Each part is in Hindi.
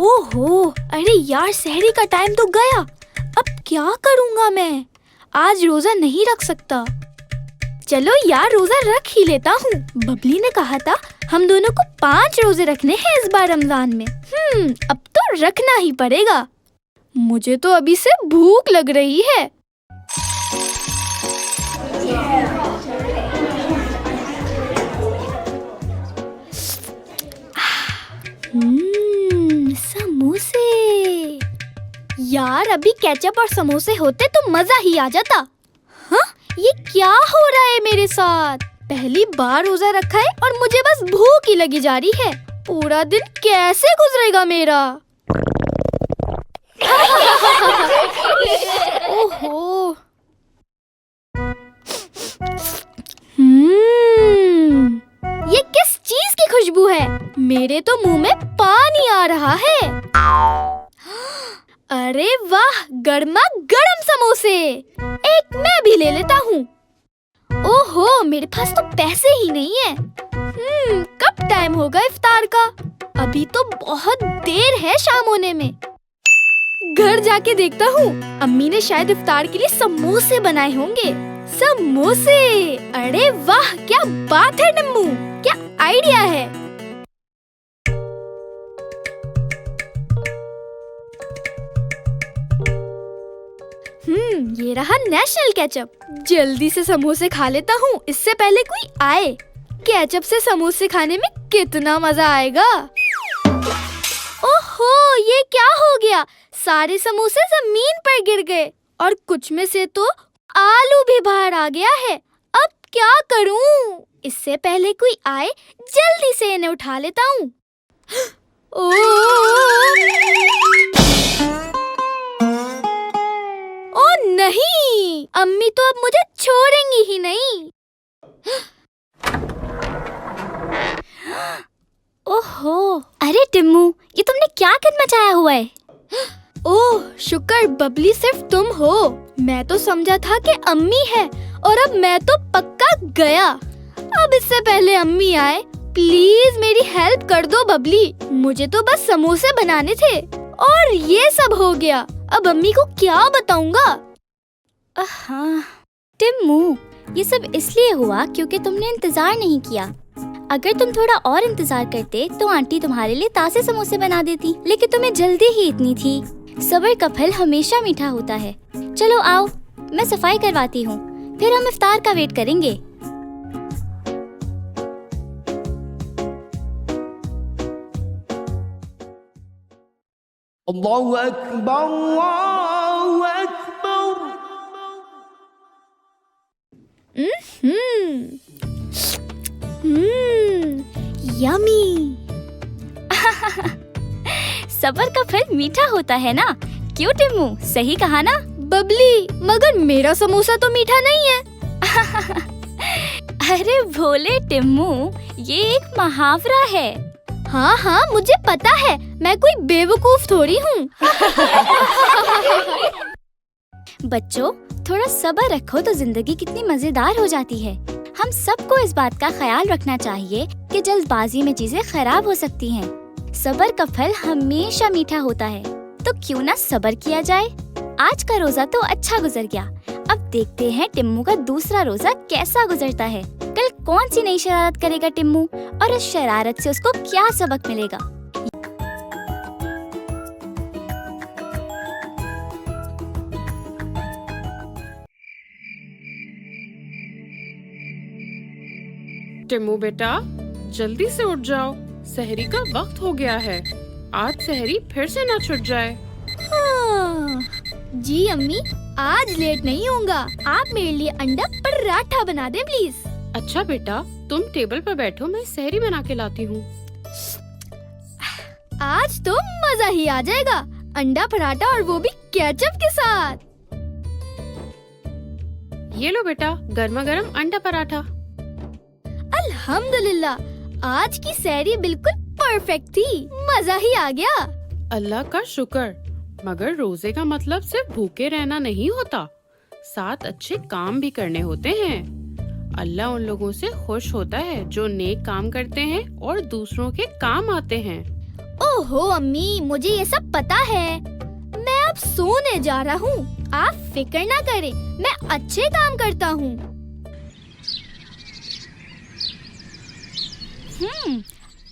ओहो, अरे यार सहरी का टाइम तो गया। अब क्या करूँगा मैं? आज रोजा नहीं रख सकता। चलो यार रोजा रख ही लेता हूँ। बबली ने कहा था हम दोनों को 5 रोजे रखने हैं इस बार रमजान में। अब तो रखना ही पड़ेगा। मुझे तो अभी से भूख लग रही है। समोसे। यार अभी केचप और समोसे होते तो मजा ही आ जाता। हाँ, ये क्या हो रहा है मेरे साथ? पहली बार रोजा रखा है और मुझे बस भूख ही लगी जा रही है। पूरा दिन कैसे गुजरेगा मेरा? ओहो। ये किस चीज की खुशबू है? मेरे तो मुंह में पानी आ रहा है। अरे वाह, गर्मा गर्म समोसे। एक मैं भी ले लेता हूँ। ओहो, मेरे पास तो पैसे ही नहीं है। कब टाइम होगा इफ्तार का? अभी तो बहुत देर है शाम होने में। घर जाके देखता हूँ, अम्मी ने शायद इफ्तार के लिए समोसे बनाए होंगे। समोसे! अरे वाह, क्या बात है टिम्मू, क्या आइडिया है। ये रहा नेशनल केचप। जल्दी से समोसे खा लेता हूँ इससे पहले कोई आए। केचप से समोसे खाने में कितना मजा आएगा। ओहो, ये क्या हो गया? सारे समोसे जमीन पर गिर गए और कुछ में से तो आलू भी बाहर आ गया है। अब क्या करूं? इससे पहले कोई आए जल्दी से इन्हें उठा लेता हूँ। ओ नहीं, अम्मी तो अब मुझे छोड़ेंगी ही नहीं। ओहो, अरे टिम्मू, ये तुमने क्या कदम मचाया हुआ है? ओह शुक्र बबली सिर्फ तुम हो। मैं तो समझा था कि अम्मी है और अब मैं तो पक्का गया। अब इससे पहले अम्मी आए, प्लीज मेरी हेल्प कर दो बबली। मुझे तो बस समोसे बनाने थे और ये सब हो गया। अब अम्मी को क्या बताऊंगा? हाँ टिम्मू, ये सब इसलिए हुआ क्योंकि तुमने इंतजार नहीं किया। अगर तुम थोड़ा और इंतजार करते तो आंटी तुम्हारे लिए ताज़े समोसे बना देती, लेकिन तुम्हें जल्दी ही इतनी थी। सब्र का फल हमेशा मीठा होता है। चलो आओ, मैं सफाई करवाती हूँ, फिर हम इफ्तार का वेट करेंगे। अल्लाहु अकबर, अल्लाहु अकबर। यमी। सब्र का फल मीठा होता है ना? क्यों टिम्मू, सही कहा ना? बबली, मगर मेरा समोसा तो मीठा नहीं है। अरे भोले टिम्मू, ये एक मुहावरा है। हाँ हाँ मुझे पता है, मैं कोई बेवकूफ थोड़ी हूँ। बच्चों, थोड़ा सब्र रखो तो जिंदगी कितनी मजेदार हो जाती है। हम सबको इस बात का ख्याल रखना चाहिए कि जल्दबाजी में चीजें खराब हो सकती हैं। सब्र का फल हमेशा मीठा होता है, तो क्यों ना सब्र किया जाए। आज का रोजा तो अच्छा गुजर गया। अब देखते हैं टिम्मू का दूसरा रोजा कैसा गुजरता है। कल कौन सी नई शरारत करेगा टिम्मू और इस शरारत से उसको क्या सबक मिलेगा। टिम्मू बेटा, जल्दी से उठ जाओ, सहरी का वक्त हो गया है। आज सहरी फिर से ना छूट जाए। हाँ। जी अम्मी, आज लेट नहीं होऊंगा। आप मेरे लिए अंडा पराठा बना दें प्लीज। अच्छा बेटा, तुम टेबल पर बैठो, मैं सहरी बना के लाती हूँ। आज तो मजा ही आ जाएगा। अंडा पराठा और वो भी केचप के साथ। ये लो बेटा, गर्मा गर्म अंडा पराठा। अल्हम्दुलिल्लाह, आज की सहरी बिल्कुल परफेक्ट थी। मजा ही आ गया। अल्लाह का शुक्र। मगर रोजे का मतलब सिर्फ भूखे रहना नहीं होता, साथ अच्छे काम भी करने होते हैं। अल्लाह उन लोगों से खुश होता है जो नेक काम करते हैं और दूसरों के काम आते हैं। ओहो अम्मी, मुझे ये सब पता है। मैं अब सोने जा रहा हूँ। आप फिक्र ना करें, मैं अच्छे काम करता हूँ।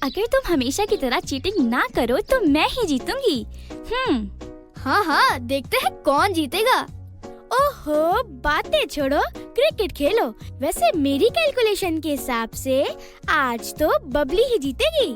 अगर तुम हमेशा की तरह चीटिंग ना करो तो मैं ही जीतूंगी। हाँ हाँ, देखते हैं कौन जीतेगा। ओहो, बातें छोड़ो, क्रिकेट खेलो। वैसे मेरी कैलकुलेशन के हिसाब से आज तो बबली ही जीतेगी।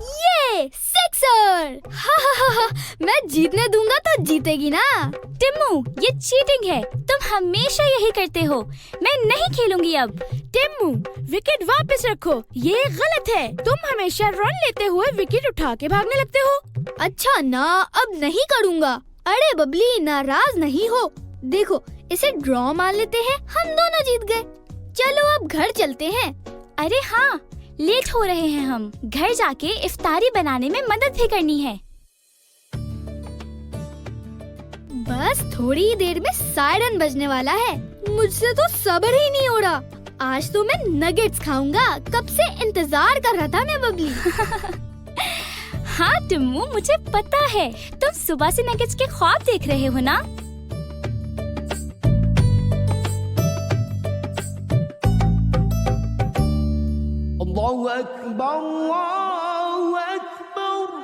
ये सिक्सर! हा हा हा हा, मैं जीतने दूंगा तो जीतेगी ना। टिम्मू, ये चीटिंग है। तुम हमेशा यही करते हो। मैं नहीं खेलूंगी अब। टिम्मू, विकेट वापस रखो, ये गलत है। तुम हमेशा रन लेते हुए विकेट उठा के भागने लगते हो। अच्छा ना, अब नहीं करूँगा। अरे बबली, नाराज नहीं हो। देखो, इसे ड्रॉ मान लेते हैं, हम दोनों जीत गए। चलो अब घर चलते हैं। अरे हाँ, लेट हो रहे हैं हम। घर जाके इफ्तारी बनाने में मदद भी करनी है। बस थोड़ी ही देर में सायरन बजने वाला है। मुझसे तो सब्र ही नहीं हो रहा। आज तो मैं नगेट्स खाऊंगा। कब से इंतजार कर रहा था मैं बबली। हाँ टिम्मू, मुझे पता है तुम सुबह से नगेट्स के ख्वाब देख रहे हो ना। अल्लाहु अकबर, अल्लाहु अकबर।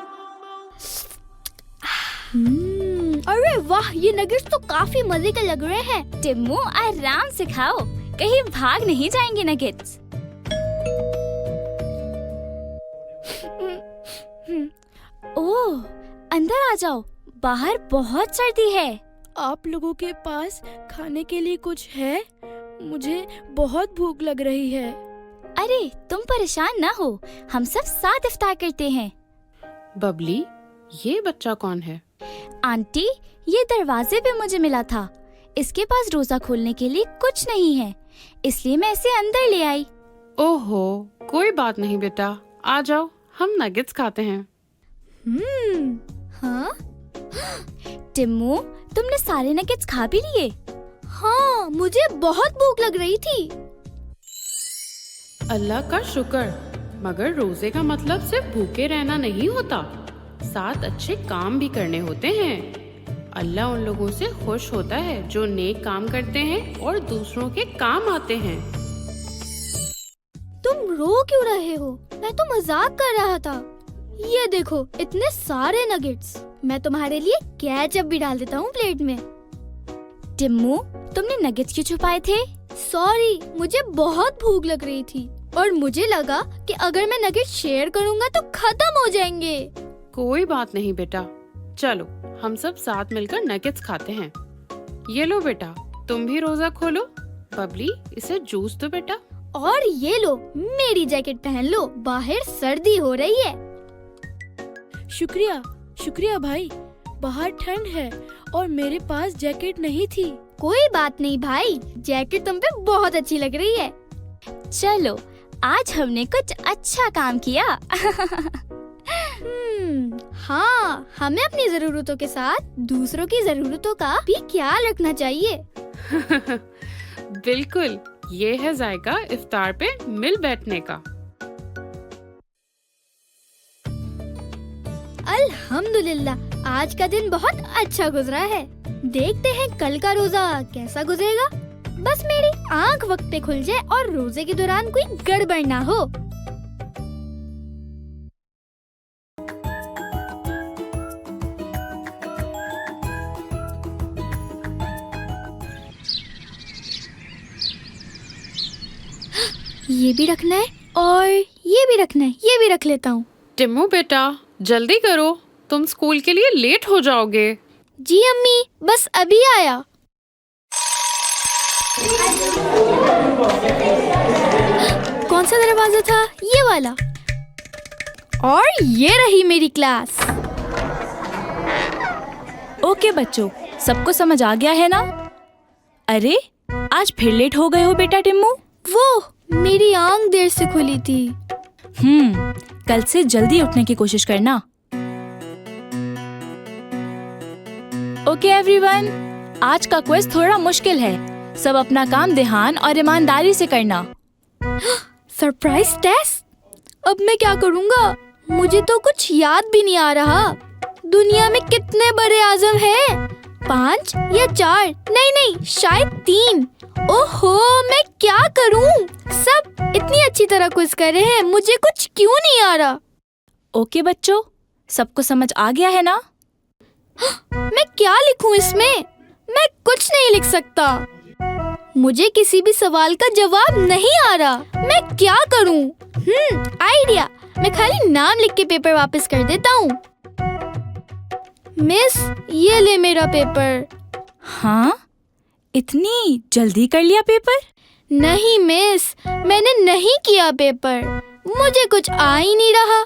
अरे वाह, ये नगेट्स तो काफी मजे के लग रहे हैं। टिम्मू, आराम से खाओ, कहीं भाग नहीं जाएंगे नगेट्स। ओह, अंदर आ जाओ, बाहर बहुत सर्दी है। आप लोगों के पास खाने के लिए कुछ है? मुझे बहुत भूख लग रही है। अरे तुम परेशान ना हो, हम सब साथ इफ्तार करते हैं। बबली, ये बच्चा कौन है? आंटी, ये दरवाजे पे मुझे मिला था। इसके पास रोजा खोलने के लिए कुछ नहीं है, इसलिए मैं इसे अंदर ले आई। ओहो, कोई बात नहीं बेटा, आ जाओ, हम नगेट्स खाते हैं। हाँ टिम्मू, तुमने सारे नगेट्स खा भी लिए? हाँ, मुझे बहुत भूख लग रही थी। अल्लाह का शुक्र, मगर रोजे का मतलब सिर्फ भूखे रहना नहीं होता, साथ अच्छे काम भी करने होते हैं। अल्लाह उन लोगों से खुश होता है जो नेक काम करते हैं और दूसरों के काम आते हैं। तुम रो क्यों रहे हो? मैं तो मजाक कर रहा था। ये देखो, इतने सारे नगेट्स। मैं तुम्हारे लिए केचप भी डाल देता हूँ प्लेट में। टिम्मू, तुमने नगेट्स क्यों छुपाए थे? सॉरी, मुझे बहुत भूख लग रही थी और मुझे लगा कि अगर मैं नगेट्स शेयर करूँगा तो खत्म हो जाएंगे। कोई बात नहीं बेटा, चलो हम सब साथ मिलकर नगेट्स खाते हैं। ये लो बेटा, तुम भी रोजा खोलो। बबली, इसे जूस दो बेटा। और ये लो, मेरी जैकेट पहन लो, बाहर सर्दी हो रही है। शुक्रिया, शुक्रिया भाई। बाहर ठंड है और मेरे पास जैकेट नहीं थी। कोई बात नहीं भाई, जैकेट तुम पे बहुत अच्छी लग रही है। चलो, आज हमने कुछ अच्छा काम किया। हाँ, हमें अपनी जरूरतों के साथ दूसरों की जरूरतों का भी ख्याल रखना चाहिए। बिल्कुल, ये है जायका इफ्तार पे मिल बैठने का। अल्हम्दुलिल्लाह, आज का दिन बहुत अच्छा गुजरा है। देखते हैं कल का रोजा कैसा गुजरेगा। बस मेरी आंख वक्त पे खुल जाए और रोजे के दौरान कोई गड़बड़ ना हो। ये भी रखना है और ये भी रखना है, ये भी रख लेता हूँ। टिम्मू बेटा, जल्दी करो, तुम स्कूल के लिए लेट हो जाओगे। जी अम्मी, बस अभी आया। कौन सा दरवाजा था? ये वाला। और ये रही मेरी क्लास। ओके बच्चों, सबको समझ आ गया है ना? अरे, आज फिर लेट हो गए हो बेटा टिम्मू। वो मेरी आंख देर से खुली थी। कल से जल्दी उठने की कोशिश करना। ओके एवरीवन, आज का क्विज थोड़ा मुश्किल है। सब अपना काम ध्यान और ईमानदारी से करना। Surprise test? अब मैं क्या करूँगा? मुझे तो कुछ याद भी नहीं आ रहा। दुनिया में कितने बड़े आजम हैं? 5 या 4? नहीं, शायद 3। ओहो, मैं क्या करूं? सब इतनी अच्छी तरह क्विज कर रहे हैं, मुझे कुछ क्यों नहीं आ रहा? ओके बच्चों, सबको समझ आ गया है ना? मैं क्या लिखूं इसमें? मैं कुछ नहीं लिख सकता। मुझे किसी भी सवाल का जवाब नहीं आ रहा। मैं क्या करूं? आइडिया, मैं खाली नाम लिख के पेपर वापस कर देता हूँ। मिस, ये ले मेरा पेपर। हाँ, इतनी जल्दी कर लिया पेपर? नहीं मिस, मैंने नहीं किया पेपर। मुझे कुछ आ ही नहीं रहा।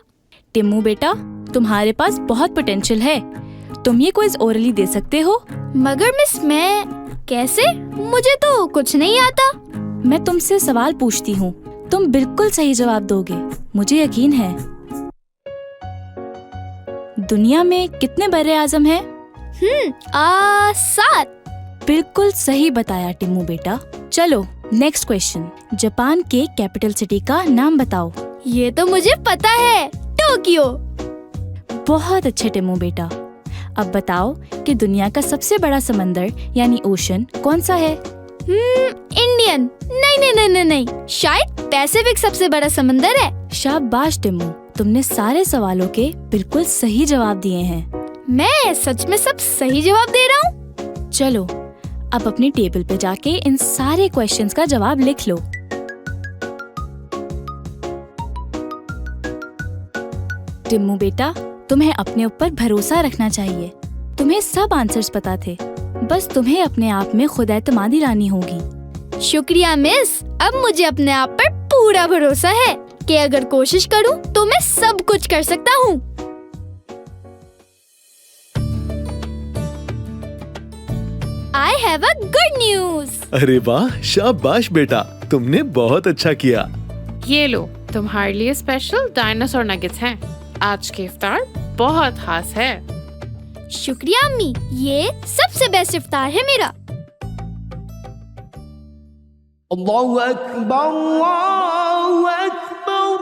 टिम्मू बेटा, तुम्हारे पास बहुत पोटेंशियल है। तुम ये क्विज ओरली दे सकते हो। मगर मिस, मैं कैसे? मुझे तो कुछ नहीं आता। मैं तुमसे सवाल पूछती हूँ, तुम बिल्कुल सही जवाब दोगे, मुझे यकीन है। दुनिया में कितने बर्रे आजम हैं? 7। बिल्कुल सही बताया टिम्मू बेटा। चलो नेक्स्ट क्वेश्चन। जापान के कैपिटल सिटी का नाम बताओ। ये तो मुझे पता है, टोक्यो। बहुत अच्छे टिम्मू बेटा। अब बताओ कि दुनिया का सबसे बड़ा समंदर यानी ओशन कौन सा है? इंडियन। नहीं, शायद पैसिफिक सबसे बड़ा समंदर है। शाबाश टिम्मू, तुमने सारे सवालों के बिल्कुल सही जवाब दिए हैं। मैं सच में सब सही जवाब दे रहा हूँ। चलो अब अपनी टेबल पे जाके इन सारे क्वेश्चंस का जवाब लिख लो। टिम्मू बेटा, तुम्हें अपने ऊपर भरोसा रखना चाहिए। तुम्हें सब आंसर्स पता थे, बस तुम्हें अपने आप में खुद एतमादी लानी होगी। शुक्रिया मिस, अब मुझे अपने आप पर पूरा भरोसा है कि अगर कोशिश करूं तो मैं सब कुछ कर सकता हूं। I have a good news. अरे वाह, शाबाश बेटा, तुमने बहुत अच्छा किया। ये लो, तुम्हारे लिए स्पेशल डायनासोर नगेट्स हैं। आज की इफ्तार बहुत खास है। शुक्रिया अम्मी, ये सबसे बेस्ट इफ्तार है मेरा। Allahu Akbar, Allahu Akbar.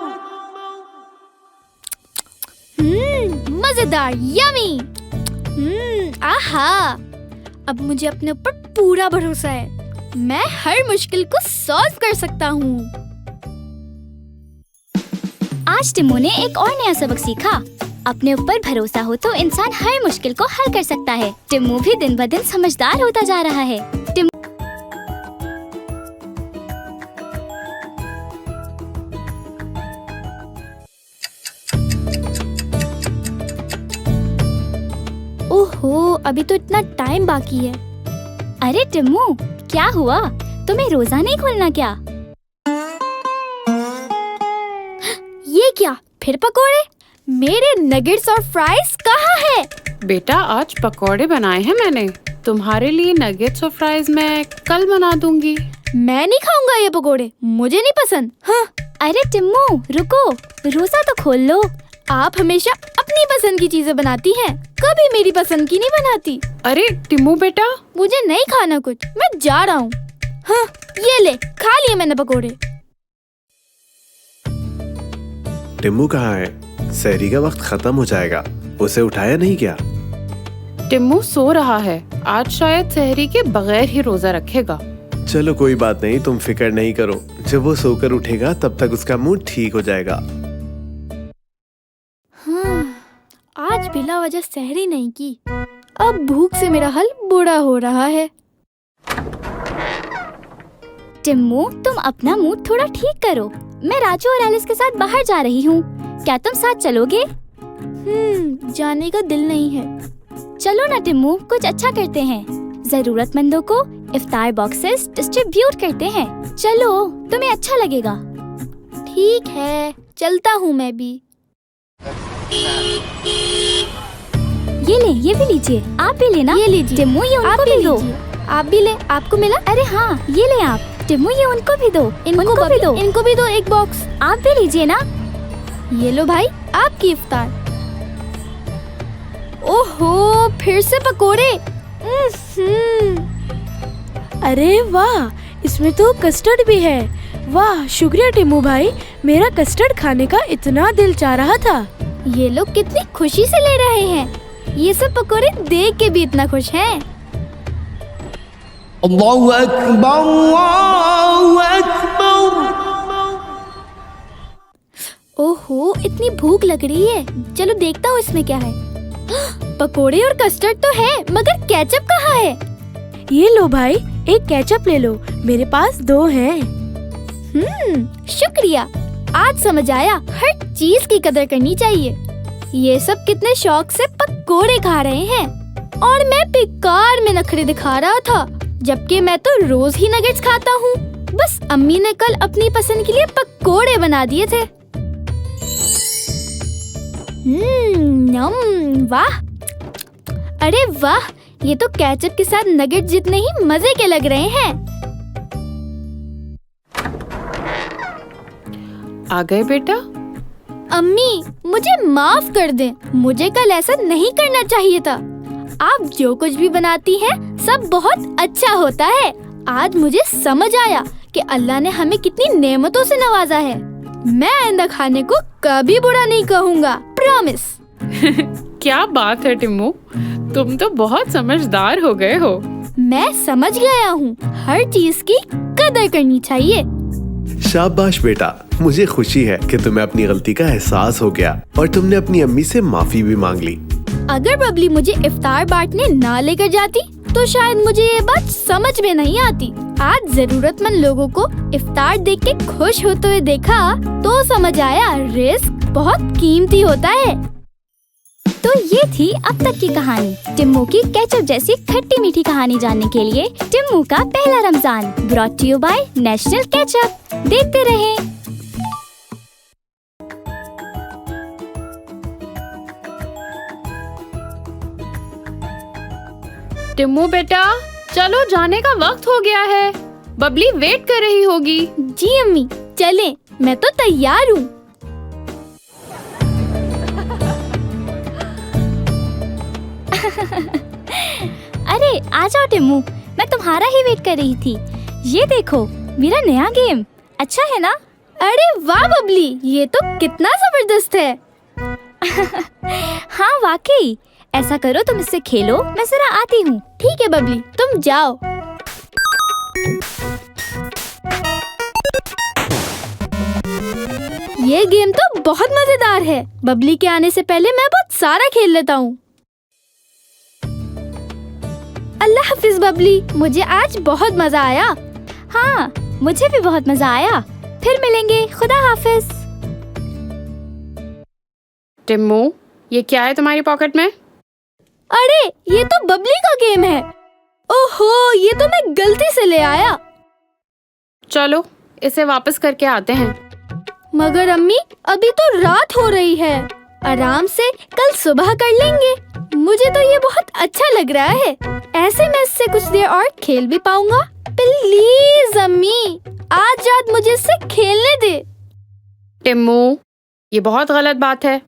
मजेदार, यमी। आहा, अब मुझे अपने ऊपर पूरा भरोसा है। मैं हर मुश्किल को सॉल्व कर सकता हूँ। आज टिम्मू ने एक और नया सबक सीखा। अपने ऊपर भरोसा हो तो इंसान हर मुश्किल को हल कर सकता है। टिम्मू भी दिन ब दिन समझदार होता जा रहा है। ओहो, अभी तो इतना टाइम बाकी है। अरे टिम्मू, क्या हुआ? तुम्हें रोजा नहीं खोलना क्या? ये क्या, फिर पकोड़े? मेरे नगेट्स और फ्राइज कहाँ है? बेटा, आज पकौड़े बनाए हैं मैंने। तुम्हारे लिए नगेट्स और फ्राइज मैं कल बना दूंगी। मैं नहीं खाऊंगा ये पकोड़े, मुझे नहीं पसंद। हाँ, अरे टिम्मू रुको, रोजा तो खोल लो। आप हमेशा अपनी पसंद की चीजें बनाती हैं, कभी मेरी पसंद की नहीं बनाती। अरे टिम्मू बेटा, मुझे नहीं खाना कुछ, मैं जा रहा हूँ। हाँ, ये ले, खा लिए मैंने पकोड़े। टिम्मू कहाँ है? सहरी का वक्त खत्म हो जाएगा, उसे उठाया नहीं क्या? टिम्मू सो रहा है। आज शायद सहरी के बगैर ही रोजा रखेगा। चलो कोई बात नहीं, तुम फिक्र नहीं करो। जब वो सोकर उठेगा तब तक उसका मूड ठीक हो जाएगा। आज बिला वजह सहरी नहीं की। अब भूख से मेरा हल बुरा हो रहा है। टिम्मू, तुम अपना मूड थोड़ा ठीक करो। मैं राजू और एलिस के साथ बाहर जा रही हूँ, क्या तुम साथ चलोगे? जाने का दिल नहीं है। चलो ना टिम्मू, कुछ अच्छा करते हैं। जरूरतमंदों को इफ्तार बॉक्सेस डिस्ट्रीब्यूट करते हैं। चलो, तुम्हें अच्छा लगेगा। ठीक है, चलता हूँ मैं भी। ये भी लीजिए। आप भी लेना। ये लीजिए। टिम्मू, ये आप उनको भी भी दो। लीजिए। आप भी ले, आपको मिला? अरे हाँ, ये ले आप। टिम्मू, ये उनको भी दो। उनको भी दो। इनको भी दो एक बॉक्स। आप भी लीजिए ना। ये लो भाई, आपकी इफ्तार। ओहो, फिर से पकोड़े। अरे वाह, इसमें तो कस्टर्ड भी है। वाह, शुक्रिया टिम्मू भाई, मेरा कस्टर्ड खाने का इतना दिल चाह रहा था। ये लोग कितनी खुशी से ले रहे हैं। ये सब पकोड़े देख के भी इतना खुश हैं। अल्लाहु अकबर, अल्लाहु अकबर। ओहो, इतनी भूख लग रही है। चलो देखता हूँ इसमें क्या है। पकोड़े और कस्टर्ड तो है, मगर केचप कहाँ है? ये लो भाई, एक केचप ले लो, मेरे पास 2 हैं। शुक्रिया। आज समझ आया, हर चीज की कदर करनी चाहिए। ये सब कितने शौक से पकोड़े खा रहे हैं और मैं बेकार में नखरे दिखा रहा था, जबकि मैं तो रोज ही नगेट्स खाता हूँ। बस अम्मी ने कल अपनी पसंद के लिए पकोड़े बना दिए थे। यम, वाह, अरे वाह, ये तो केचप के साथ नगेट जितने ही मजे के लग रहे हैं। आ गए बेटा? अम्मी, मुझे माफ कर दें, मुझे कल ऐसा नहीं करना चाहिए था। आप जो कुछ भी बनाती हैं, सब बहुत अच्छा होता है। आज मुझे समझ आया कि अल्लाह ने हमें कितनी नेमतों से नवाजा है। मैं आइंदा खाने को कभी बुरा नहीं कहूँगा, प्रॉमिस। क्या बात है टिम्मू, तुम तो बहुत समझदार हो गए हो। मैं समझ गया हूँ, हर चीज की कदर करनी चाहिए। शाबाश बेटा, मुझे खुशी है कि तुम्हें अपनी गलती का एहसास हो गया और तुमने अपनी अम्मी से माफी भी मांग ली। अगर बबली मुझे इफ्तार बांटने ना लेकर जाती तो शायद मुझे ये बात समझ में नहीं आती। आज जरूरतमंद लोगों को इफ्तार देख के खुश होते हुए देखा तो समझ आया रिस्क बहुत कीमती होता है। तो ये थी अब तक की कहानी, टिम्मू की केचप जैसी खट्टी मीठी कहानी जानने के लिए टिम्मू का पहला Ramzan, brought to you by National ketchup. देखते रहें। टिम्मू बेटा, चलो जाने का वक्त हो गया है। बबली वेट कर रही होगी। जी अम्मी, चलें, मैं तो तैयार हूँ। अरे आ जाओ टिम्मू, मैं तुम्हारा ही वेट कर रही थी। ये देखो मेरा नया गेम, अच्छा है ना? अरे वाह बबली, ये तो कितना जबरदस्त है। हाँ वाकई। ऐसा करो, तुम इससे खेलो, मैं जरा आती हूँ। ठीक है बबली, तुम जाओ। ये गेम तो बहुत मजेदार है। बबली के आने से पहले मैं बहुत सारा खेल लेता हूँ। अल्लाह हाफिज बबली, मुझे आज बहुत मजा आया। हाँ, मुझे भी बहुत मजा आया। फिर मिलेंगे, खुदा हाफिज। टिम्मू, ये क्या है तुम्हारी पॉकेट में? अरे ये तो बबली का गेम है। ओहो, ये तो मैं गलती से ले आया। चलो इसे वापस करके आते हैं। मगर अम्मी, अभी तो रात हो रही है। आराम से कल सुबह कर लेंगे। मुझे तो ये बहुत अच्छा लग रहा है। ऐसे मैं इससे कुछ देर और खेल भी पाऊंगा। प्लीज अम्मी, आज रात मुझे इससे खेलने दे। टिम्मू, ये बहुत गलत बात है।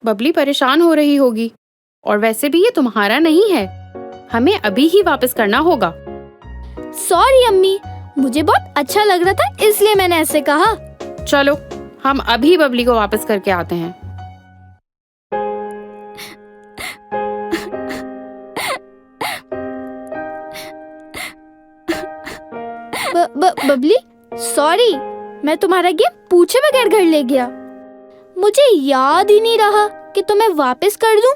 बबली परेशान हो रही होगी और वैसे भी ये तुम्हारा नहीं है। हमें अभी ही वापस करना होगा। सॉरी अम्मी, मुझे बहुत अच्छा लग रहा था इसलिए मैंने ऐसे कहा। चलो हम अभी बबली को वापस करके आते हैं। बबली, सॉरी, मैं तुम्हारा गेम पूछे बगैर घर ले गया। मुझे याद ही नहीं रहा कि तुम्हें वापस कर दूं।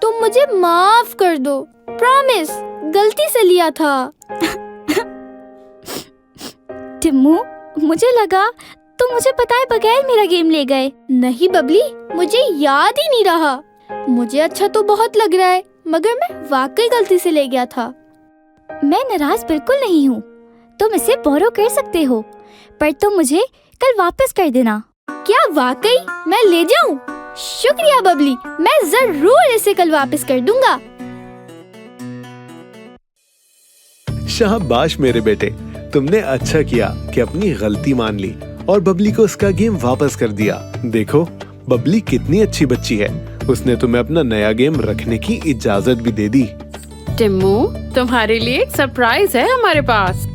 तुम मुझे माफ कर दो, प्रॉमिस, गलती से लिया था। टिम्मू, मुझे लगा तुम मुझे बताए बगैर मेरा गेम ले गए। नहीं बबली, मुझे याद ही नहीं रहा। मुझे अच्छा तो बहुत लग रहा है, मगर मैं वाकई गलती से ले गया था। मैं नाराज बिल्कुल नहीं हूँ। तुम इसे बोरो कर सकते हो, पर तुम मुझे कल वापस कर देना। क्या वाकई मैं ले जाऊं? शुक्रिया बबली, मैं जरूर इसे कल वापस कर दूंगा। शाबाश मेरे बेटे, तुमने अच्छा किया कि अपनी गलती मान ली और बबली को उसका गेम वापस कर दिया। देखो बबली कितनी अच्छी बच्ची है, उसने तुम्हें अपना नया गेम रखने की इजाजत भी दे दी। टिम्मू, तुम्हारे लिए एक सरप्राइज है हमारे पास।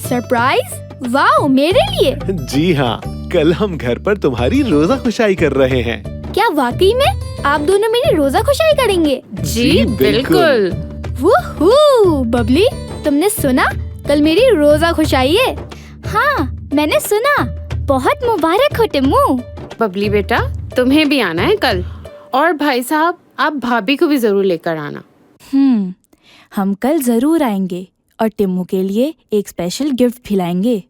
सरप्राइज? वाओ, मेरे लिए? जी हाँ, कल हम घर पर तुम्हारी रोजा खुशाई कर रहे हैं। क्या वाकई में आप दोनों मेरी रोजा खुशाई करेंगे? जी बिल्कुल। वूहू! बबली, तुमने सुना? कल मेरी रोजा खुशाई है। हाँ, मैंने सुना। बहुत मुबारक हो टिम्मू। बबली बेटा, तुम्हें भी आना है कल। और भाई साहब, आप भाभी को भी जरूर लेकर आना। हम कल जरूर आएंगे और टिम्मू के लिए एक स्पेशल गिफ्ट भी लाएंगे।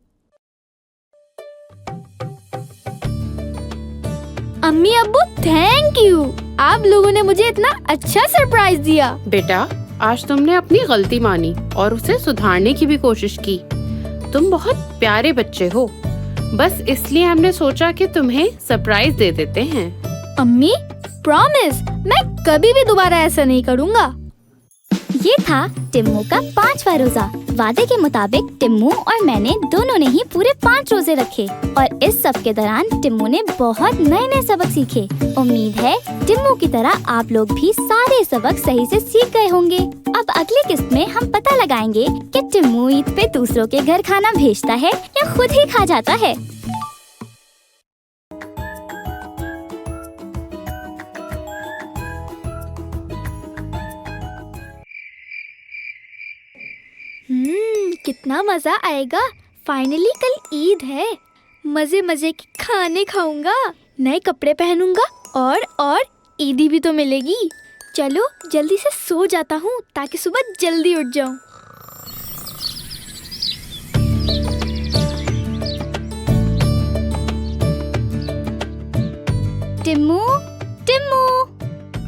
अम्मी अब्बू, थैंक यू। आप लोगों ने मुझे इतना अच्छा सरप्राइज दिया। बेटा, आज तुमने अपनी गलती मानी और उसे सुधारने की भी कोशिश की। तुम बहुत प्यारे बच्चे हो। बस इसलिए हमने सोचा कि तुम्हें सरप्राइज दे देते हैं। अम्मी, प्रॉमिस, मैं कभी भी दोबारा ऐसा नहीं करूँगा। ये था टिम्मू का 5वां रोजा। वादे के मुताबिक टिम्मू और मैंने दोनों ने ही पूरे 5 रोजे रखे और इस सब के दौरान टिम्मू ने बहुत नए नए सबक सीखे। उम्मीद है टिम्मू की तरह आप लोग भी सारे सबक सही से सीख गए होंगे। अब अगली किस्त में हम पता लगाएंगे कि टिम्मू ईद पे दूसरों के घर खाना भेजता है या खुद ही खा जाता है। कितना मजा आएगा। फाइनली कल ईद है। मजे मजे के खाने खाऊंगा, नए कपड़े पहनूंगा और ईदी भी तो मिलेगी। चलो जल्दी से सो जाता हूँ ताकि सुबह जल्दी उठ जाऊँ। टिम्मू, टिम्मू,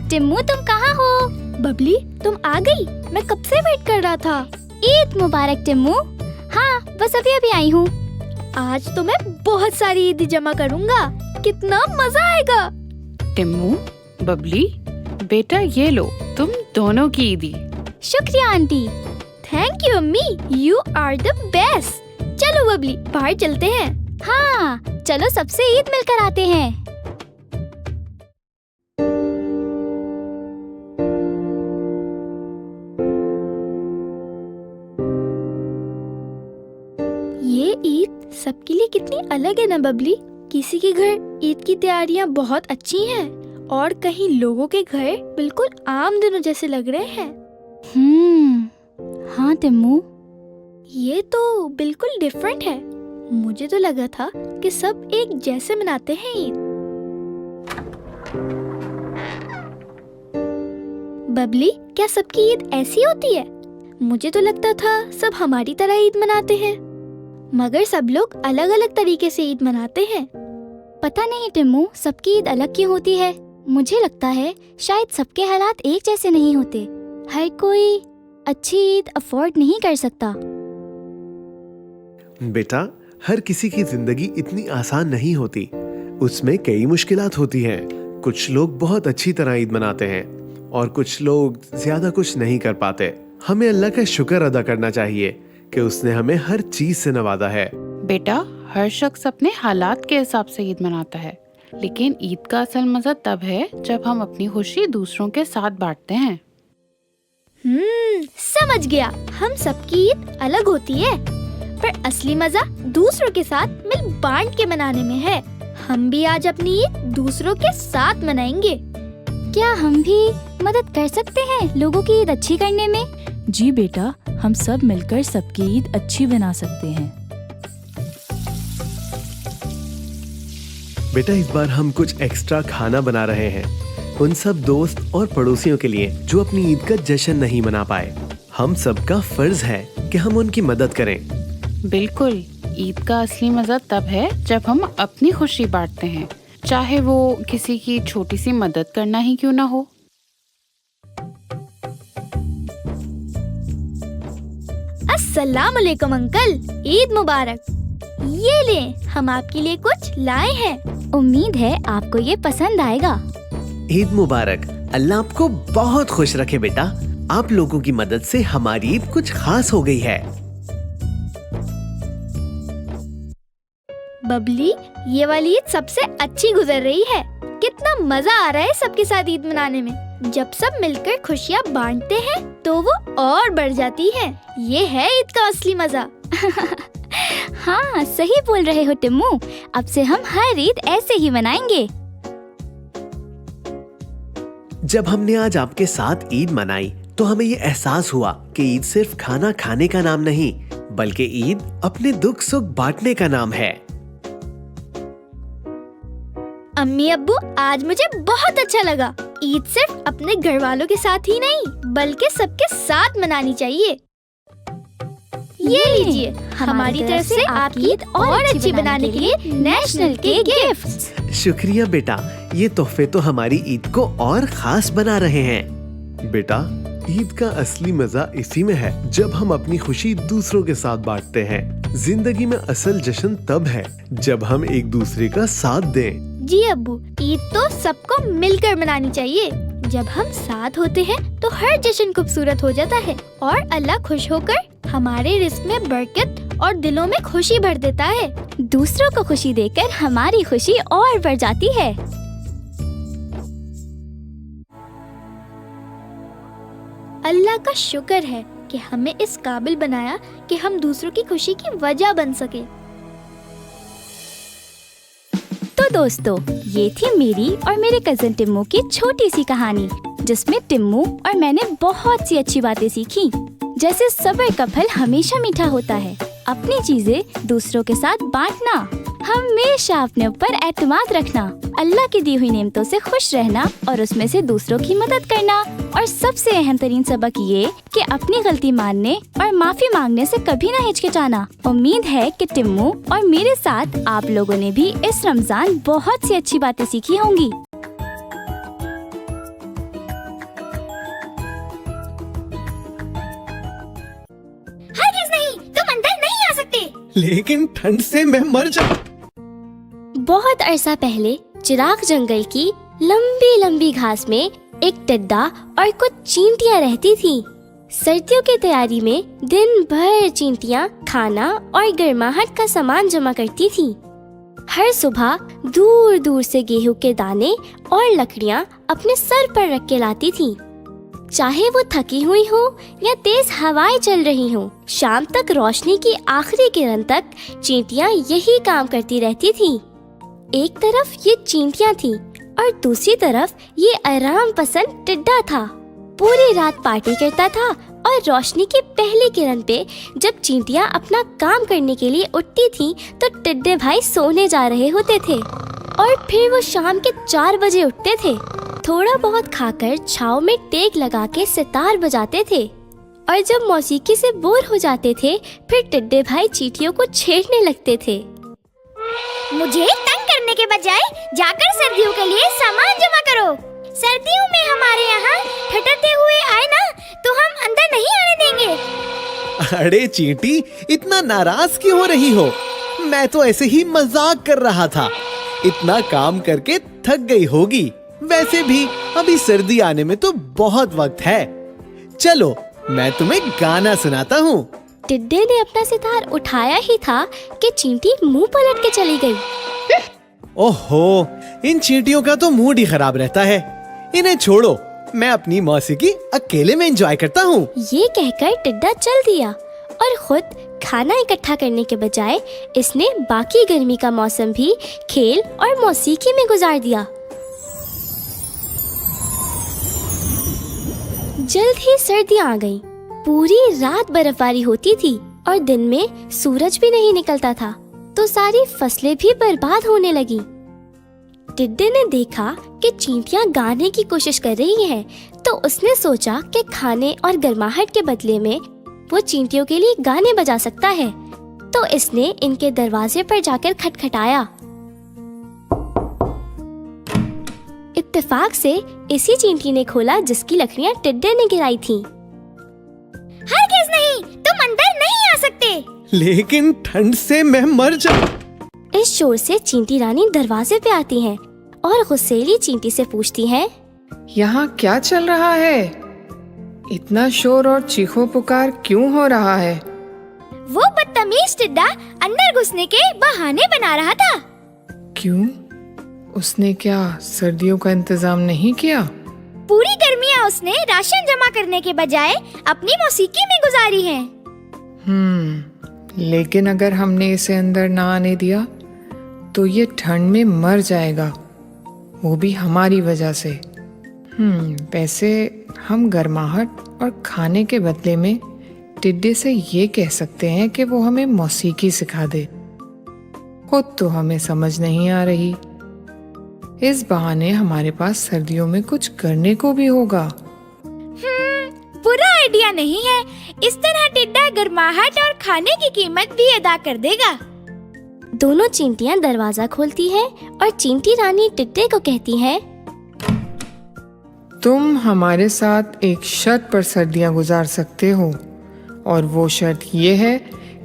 टिम्मू तुम कहाँ हो? बबली, तुम आ गई? मैं कब से वेट कर रहा था। ईद मुबारक टिम्मू। हाँ, बस अभी अभी आई हूँ। आज तो मैं बहुत सारी ईदी जमा करूँगा। कितना मजा आएगा। टिम्मू, बबली, बेटा ये लो तुम दोनों की ईदी। शुक्रिया आंटी। थैंक यू अम्मी, यू आर द बेस्ट। चलो बबली, बाहर चलते हैं। हाँ, चलो सबसे ईद मिलकर आते हैं। ये ईद सबके लिए कितनी अलग है ना बबली। किसी के घर ईद की तैयारियां बहुत अच्छी हैं और कहीं लोगों के घर बिल्कुल आम दिनों जैसे लग रहे हैं। हाँ टिम्मू, ये तो बिल्कुल डिफरेंट है। मुझे तो लगा था कि सब एक जैसे मनाते हैं ईद। बबली, क्या सबकी ईद ऐसी होती है? मुझे तो लगता था सब हमारी तरह ईद मनाते हैं, मगर सब लोग अलग अलग तरीके से ईद मनाते हैं। पता नहीं टिम्मू, सबकी ईद अलग क्यों होती है। मुझे लगता है शायद सबके हालात एक जैसे नहीं होते। हर कोई अच्छी ईद अफोर्ड नहीं कर सकता। बेटा, हर किसी की जिंदगी इतनी आसान नहीं होती। उसमें कई मुश्किलात होती हैं। कुछ लोग बहुत अच्छी तरह ईद मनाते हैं और कुछ लोग ज्यादा कुछ नहीं कर पाते। हमें अल्लाह का शुक्र अदा करना चाहिए कि उसने हमें हर चीज से नवाजा है। बेटा, हर शख्स अपने हालात के हिसाब से ईद मनाता है, लेकिन ईद का असल मजा तब है जब हम अपनी खुशी दूसरों के साथ बांटते हैं। समझ गया। हम सबकी ईद अलग होती है, पर असली मजा दूसरों के साथ मिल बांट के मनाने में है। हम भी आज अपनी ईद दूसरों के साथ मनाएंगे। क्या हम भी मदद कर सकते हैं लोगों की ईद अच्छी करने में? जी बेटा, हम सब मिलकर सबकी ईद अच्छी बना सकते हैं। बेटा, इस बार हम कुछ एक्स्ट्रा खाना बना रहे हैं उन सब दोस्त और पड़ोसियों के लिए जो अपनी ईद का जश्न नहीं मना पाए। हम सबका फर्ज है कि हम उनकी मदद करें। बिल्कुल, ईद का असली मजा तब है जब हम अपनी खुशी बांटते हैं, चाहे वो किसी की छोटी सी मदद करना ही क्यों ना हो। अस्सलाम वालेकुम अंकल, ईद मुबारक। ये ले, हम आपके लिए कुछ लाए हैं। उम्मीद है आपको ये पसंद आएगा। ईद मुबारक। अल्लाह आपको बहुत खुश रखे बेटा। आप लोगों की मदद से हमारी ईद कुछ खास हो गई है। बबली, ये वाली ईद सबसे अच्छी गुजर रही है। कितना मजा आ रहा है सबके साथ ईद मनाने में। जब सब मिलकर खुशियाँ बांटते हैं तो वो और बढ़ जाती है। ये है ईद का असली मजा। हाँ, सही बोल रहे हो टिम्मू। अब से हम हर ईद ऐसे ही मनाएंगे। जब हमने आज आपके साथ ईद मनाई तो हमें ये एहसास हुआ कि ईद सिर्फ खाना खाने का नाम नहीं, बल्कि ईद अपने दुख सुख बांटने का नाम है। अम्मी अब्बू, आज मुझे बहुत अच्छा लगा। ईद सिर्फ अपने घर वालों के साथ ही नहीं, बल्कि सबके साथ मनानी चाहिए। ये लीजिए हमारी तरफ से आपकी ईद और अच्छी बनाने के लिए नेशनल के गिफ्ट्स। शुक्रिया बेटा, ये तोहफे तो हमारी ईद को और खास बना रहे हैं। बेटा, ईद का असली मजा इसी में है जब हम अपनी खुशी दूसरों के साथ बांटते हैं। जिंदगी में असल जश्न तब है जब हम एक दूसरे का साथ दें। जी अब्बू, ईद तो सबको मिलकर मनानी चाहिए। जब हम साथ होते हैं तो हर जश्न खूबसूरत हो जाता है और अल्लाह खुश होकर हमारे रिस्क में बरकत और दिलों में खुशी भर देता है। दूसरों को खुशी देकर हमारी खुशी और बढ़ जाती है। अल्लाह का शुक्र है कि हमें इस काबिल बनाया कि हम दूसरों की खुशी की वजह बन सके। तो दोस्तों, ये थी मेरी और मेरे कजन टिम्मू की छोटी सी कहानी, जिसमें टिम्मू और मैंने बहुत सी अच्छी बातें सीखी। जैसे सब्र का फल हमेशा मीठा होता है, अपनी चीजें दूसरों के साथ बांटना, हमेशा अपने ऊपर एतमाद रखना, अल्लाह की दी हुई नेमतों से खुश रहना और उसमें से दूसरों की मदद करना, और सबसे अहम तरीन सबक ये कि अपनी गलती मानने और माफी मांगने से कभी ना हिचकिचाना। उम्मीद है कि टिम्मू और मेरे साथ आप लोगों ने भी इस रमजान बहुत सी अच्छी बातें सीखी होंगी। लेकिन ठंड से मैं मर जाऊं। बहुत अरसा पहले चिराग जंगल की लंबी लंबी घास में एक टिड्डा और कुछ चींटियां रहती थीं। सर्दियों की तैयारी में दिन भर चींटियां खाना और गर्माहट का सामान जमा करती थीं। हर सुबह दूर दूर से गेहूं के दाने और लकड़ियां अपने सर पर रख के लाती थीं। चाहे वो थकी हुई हो या तेज हवाएं चल रही हो, शाम तक रोशनी की आखिरी किरण तक चींटियां यही काम करती रहती थीं। एक तरफ ये चींटियां थीं और दूसरी तरफ ये आराम पसंद टिड्डा था। पूरी रात पार्टी करता था और रोशनी की पहली किरण पे जब चींटियां अपना काम करने के लिए उठती थीं, तो टिड्डे भाई सोने जा रहे होते थे और फिर वो शाम के 4 बजे उठते थे। थोड़ा बहुत खाकर छाव में टेक लगा के सितार बजाते थे और जब मौसीकी से बोर हो जाते थे, फिर टिड्डे भाई चींटियों को छेड़ने लगते थे। मुझे तंग करने के बजाय जाकर सर्दियों के लिए सामान जमा करो। सर्दियों में हमारे यहाँ ठटरते हुए आए ना तो हम अंदर नहीं आने देंगे। अरे चींटी, इतना नाराज क्यों हो रही हो? मैं तो ऐसे ही मजाक कर रहा था। इतना काम करके थक गई होगी। वैसे भी अभी सर्दी आने में तो बहुत वक्त है। चलो मैं तुम्हें गाना सुनाता हूँ। टिड्डे ने अपना सितार उठाया ही था कि चींटी मुंह पलट के चली गई। ओहो, इन चींटियों का तो मूड ही खराब रहता है। इन्हें छोड़ो, मैं अपनी मौसीकी अकेले में एंजॉय करता हूँ। ये कहकर टिड्डा चल दिया और खुद खाना इकट्ठा करने के बजाय इसने बाकी गर्मी का मौसम भी खेल और मौसीकी में गुजार दिया। जल्द ही सर्दी आ गई। पूरी रात बर्फबारी होती थी और दिन में सूरज भी नहीं निकलता था, तो सारी फसलें भी बर्बाद होने लगी। टिड्डे ने देखा कि चींटियां गाने की कोशिश कर रही हैं, तो उसने सोचा कि खाने और गर्माहट के बदले में वो चींटियों के लिए गाने बजा सकता है। तो इसने इनके दरवाजे पर जाकर खटखटाया। इत्तेफाक से इसी चींटी ने खोला जिसकी लकड़ियां टिड्डे ने गिराई थीं। हरगिज़ नहीं, तुम अंदर नहीं आ सकते। लेकिन ठंड से मैं मर जाऊं। इस शोर से चींटी रानी दरवाजे पे आती हैं और गुस्सैली चींटी से पूछती हैं, यहाँ क्या चल रहा है? इतना शोर और चीखो पुकार क्यों हो रहा है? वो बदतमीज टिड्डा अंदर घुसने के बहाने बना रहा था। क्यों? उसने क्या सर्दियों का इंतजाम नहीं किया? पूरी गर्मियाँ उसने राशन जमा करने के बजाय अपनी मौसीकी में गुजारी हैं। लेकिन अगर हमने इसे अंदर ना आने दिया तो ये ठंड में मर जाएगा, वो भी हमारी वजह से। वैसे हम गर्माहट और खाने के बदले में टिड्डे से ये कह सकते हैं कि वो हमें मौसीकी सिखा दे। खुद तो हमें समझ नहीं आ रही। इस बहाने हमारे पास सर्दियों में कुछ करने को भी होगा। बुरा आइडिया नहीं है। इस तरह टिड्डा गर्माहट और खाने की कीमत भी अदा कर देगा। दोनों चींटियां दरवाजा खोलती है और चींटी रानी टिड्डे को कहती है, तुम हमारे साथ एक शर्त पर सर्दियां गुजार सकते हो, और वो शर्त ये है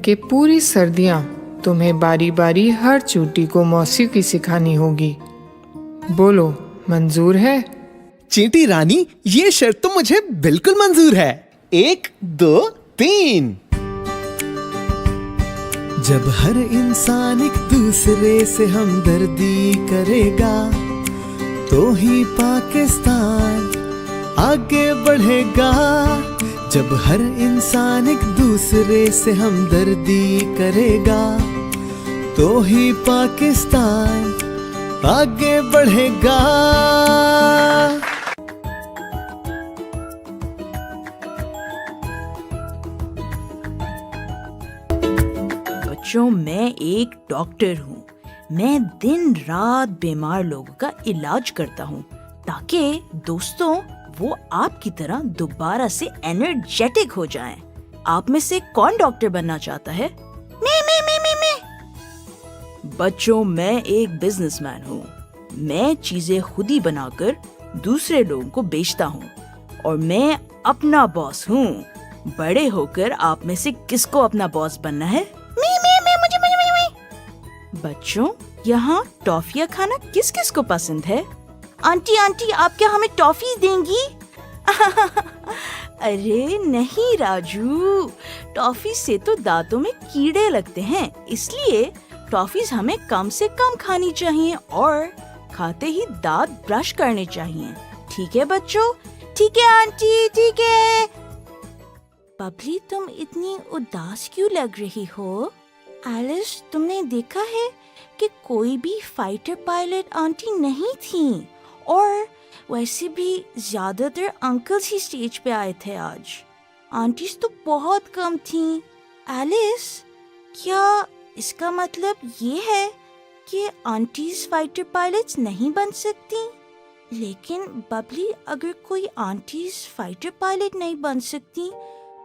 कि पूरी सर्दियां तुम्हें बारी बारी हर चूटी को मौसीकी सिखानी होगी। बोलो, मंजूर है? चींटी रानी, ये शर्त तो मुझे बिल्कुल मंजूर है। 1 2 3। जब हर इंसान एक दूसरे से हमदर्दी करेगा तो ही पाकिस्तान आगे बढ़ेगा। जब हर इंसान एक दूसरे से हमदर्दी करेगा तो ही पाकिस्तान आगे बढ़ेगा। बच्चों, मैं एक डॉक्टर हूँ। मैं दिन रात बीमार लोगों का इलाज करता हूँ ताकि दोस्तों वो आपकी तरह दोबारा से एनर्जेटिक हो जाएं। आप में से कौन डॉक्टर बनना चाहता है? मैं। बच्चों, मैं एक बिजनेसमैन हूँ। मैं चीजें खुद ही बनाकर दूसरे लोगों को बेचता हूँ और मैं अपना बॉस हूँ। बड़े होकर आप में से किसको अपना बॉस बनना है? मुझे। बच्चों, यहाँ टॉफियाँ खाना किस किस को पसंद है? आंटी, आप क्या हमें टॉफी देंगी? अरे नहीं राजू, टॉफी से तो दांतों में कीड़े लगते हैं, इसलिए टॉफीज हमें कम से कम खानी चाहिए और खाते ही दांत ब्रश करने चाहिए। ठीक है बच्चों? ठीक है आंटी, ठीक है। बबली, तुम इतनी उदास क्यों लग रही हो? एलिस, तुमने देखा है कि कोई भी फाइटर पायलट आंटी नहीं थी, और वैसे भी ज्यादातर अंकल्स ही स्टेज पे आए थे आज। आंटीज तो बहुत कम थीं। एलिस, क्या इसका मतलब ये है कि आंटीज फाइटर पायलट्स नहीं बन सकती? लेकिन बबली, अगर कोई आंटीज फाइटर पायलट नहीं बन सकती